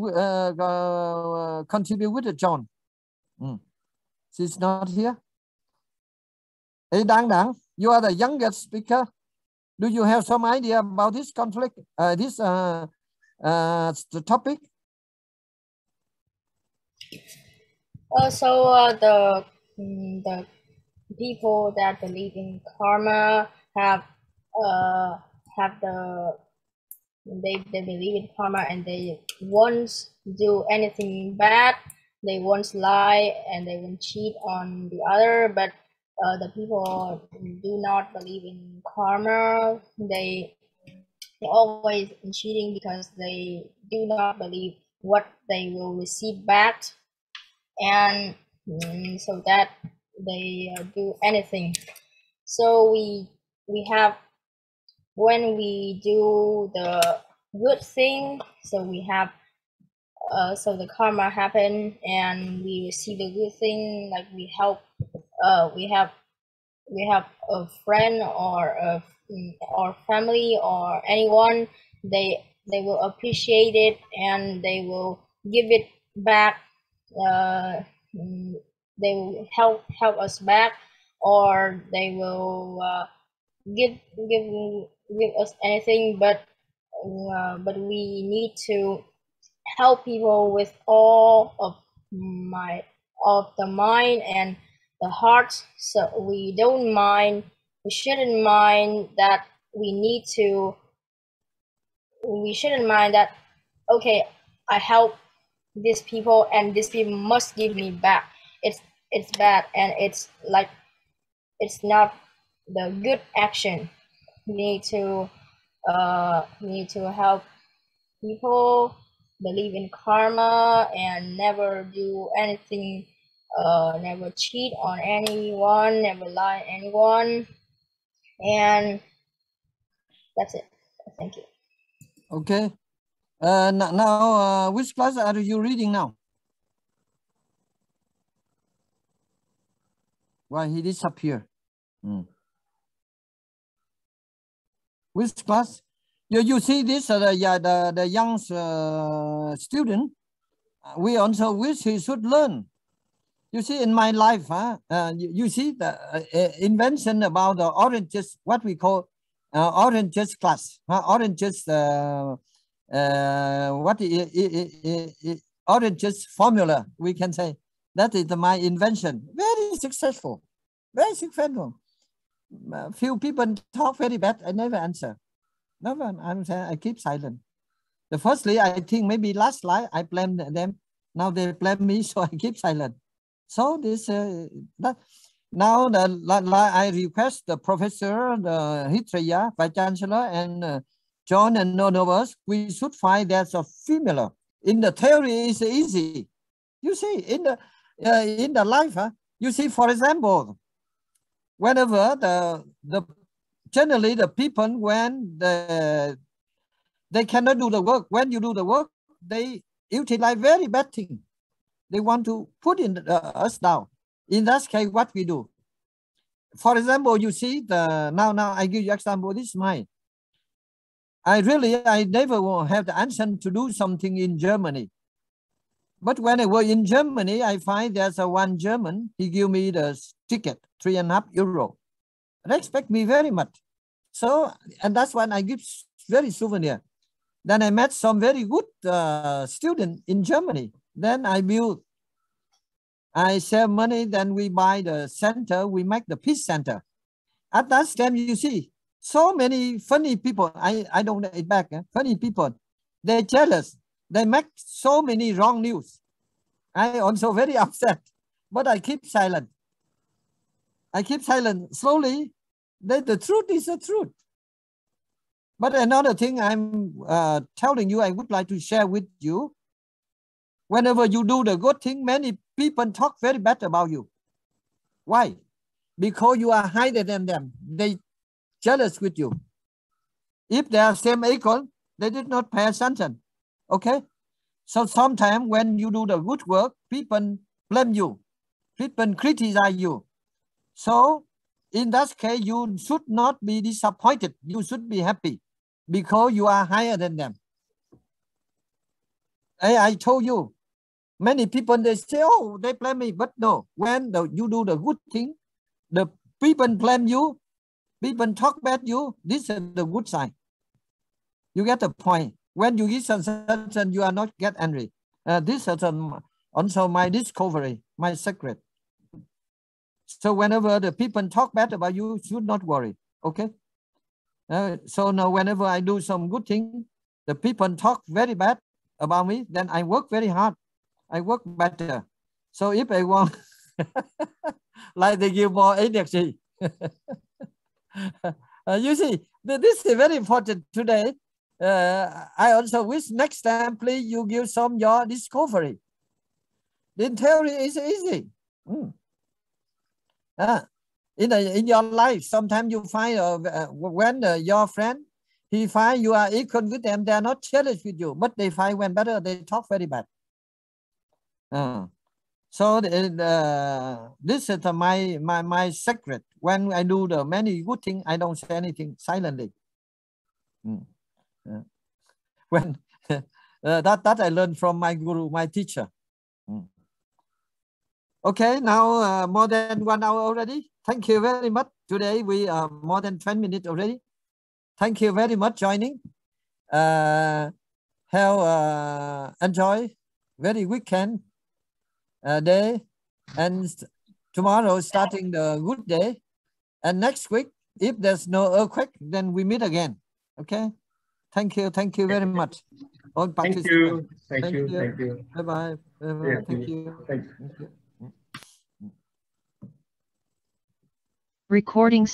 contribute with John. She's not here. Hey, Đăng, you are the youngest speaker. Do you have some idea about this conflict, the topic? So the people that believe in karma they believe in karma, and they won't do anything bad. They won't lie and they won't cheat on the other. But the people do not believe in karma. They always cheating because they do not believe what they will receive back, and so that they do anything. So we have, when we do the good thing, so we have so the karma happen and we receive the good thing, like we help, we have a friend or family or anyone, they will appreciate it and they will give it back. They will help us back, or they will give us anything. But we need to help people with all of the mind and the heart. So we shouldn't mind that okay, I help these people and these people must give me back. It's bad, and it's like, it's not the good action. We need to help people believe in karma and never do anything, never cheat on anyone, never lie on anyone, and that's it. Thank you. Okay. Now, which class are you reading now? Why he disappeared? Which class? You see this, the young student, we also wish he should learn. You see, in my life, you see the invention about the oranges, what we call oranges class, oranges, oranges formula, we can say. That is my invention. Very successful, very successful. Few people talk very bad, I never answer. Never, I keep silent. The firstly, I think maybe last slide, I blame them. Now they blame me, so I keep silent. So this, now I request the professor, the Hitraya, Vice Chancellor, and John and none of us, we should find there's a formula. In the theory, it's easy. You see, in the life, you see, for example, whenever generally the people, when they cannot do the work, when you do the work, they utilize very bad thing. They want to put us down. In that case, what we do? For example, you see, now I give you example, this is mine. I never have the answer to do something in Germany. But when I was in Germany, I find there's one German, he give me the ticket, €3.5. Respect me very much. So, and that's when I give very souvenir. Then I met some very good student in Germany. Then I save money, then we buy the center, we make the peace center. At that time, you see, so many funny people, I don't get it back, funny people, they're jealous. They make so many wrong news. I also very upset, but I keep silent. I keep silent. Slowly, the truth is the truth. But another thing I'm telling you, I would like to share with you. Whenever you do the good thing, many people talk very bad about you. Why? Because you are higher than them. They jealous with you. If they are same equal, they did not pay attention. Okay? So sometimes when you do the good work, people blame you. People criticize you. So in that case, you should not be disappointed. You should be happy because you are higher than them. I told you, many people, they say, oh, they blame me. But no, when you do the good thing, the people blame you, people talk bad you, this is the good sign. You get the point. When you give suggestion, you are not get angry. This is also my discovery, my secret. So whenever the people talk bad about you, should not worry, okay? So now whenever I do some good thing, the people talk very bad about me, then I work very hard. I work better. So if I want, like they give more energy. You see, this is very important today. I also wish next time, please, you give some your discovery. The theory is easy. In your life, sometimes you find when your friend, he find you are equal with them, they are not jealous with you, but they find when better, they talk very bad. So this is my secret. When I do the many good things, I don't say anything silently. When that I learned from my guru, my teacher. Okay, now more than 1 hour already. Thank you very much. Today we are more than 20 minutes already. Thank you very much joining. Enjoy very weekend day, and tomorrow starting the good day. And next week, if there's no earthquake, then we meet again. Okay. Thank you very much. All thank you. Thank you. Bye bye. Thank you. Recording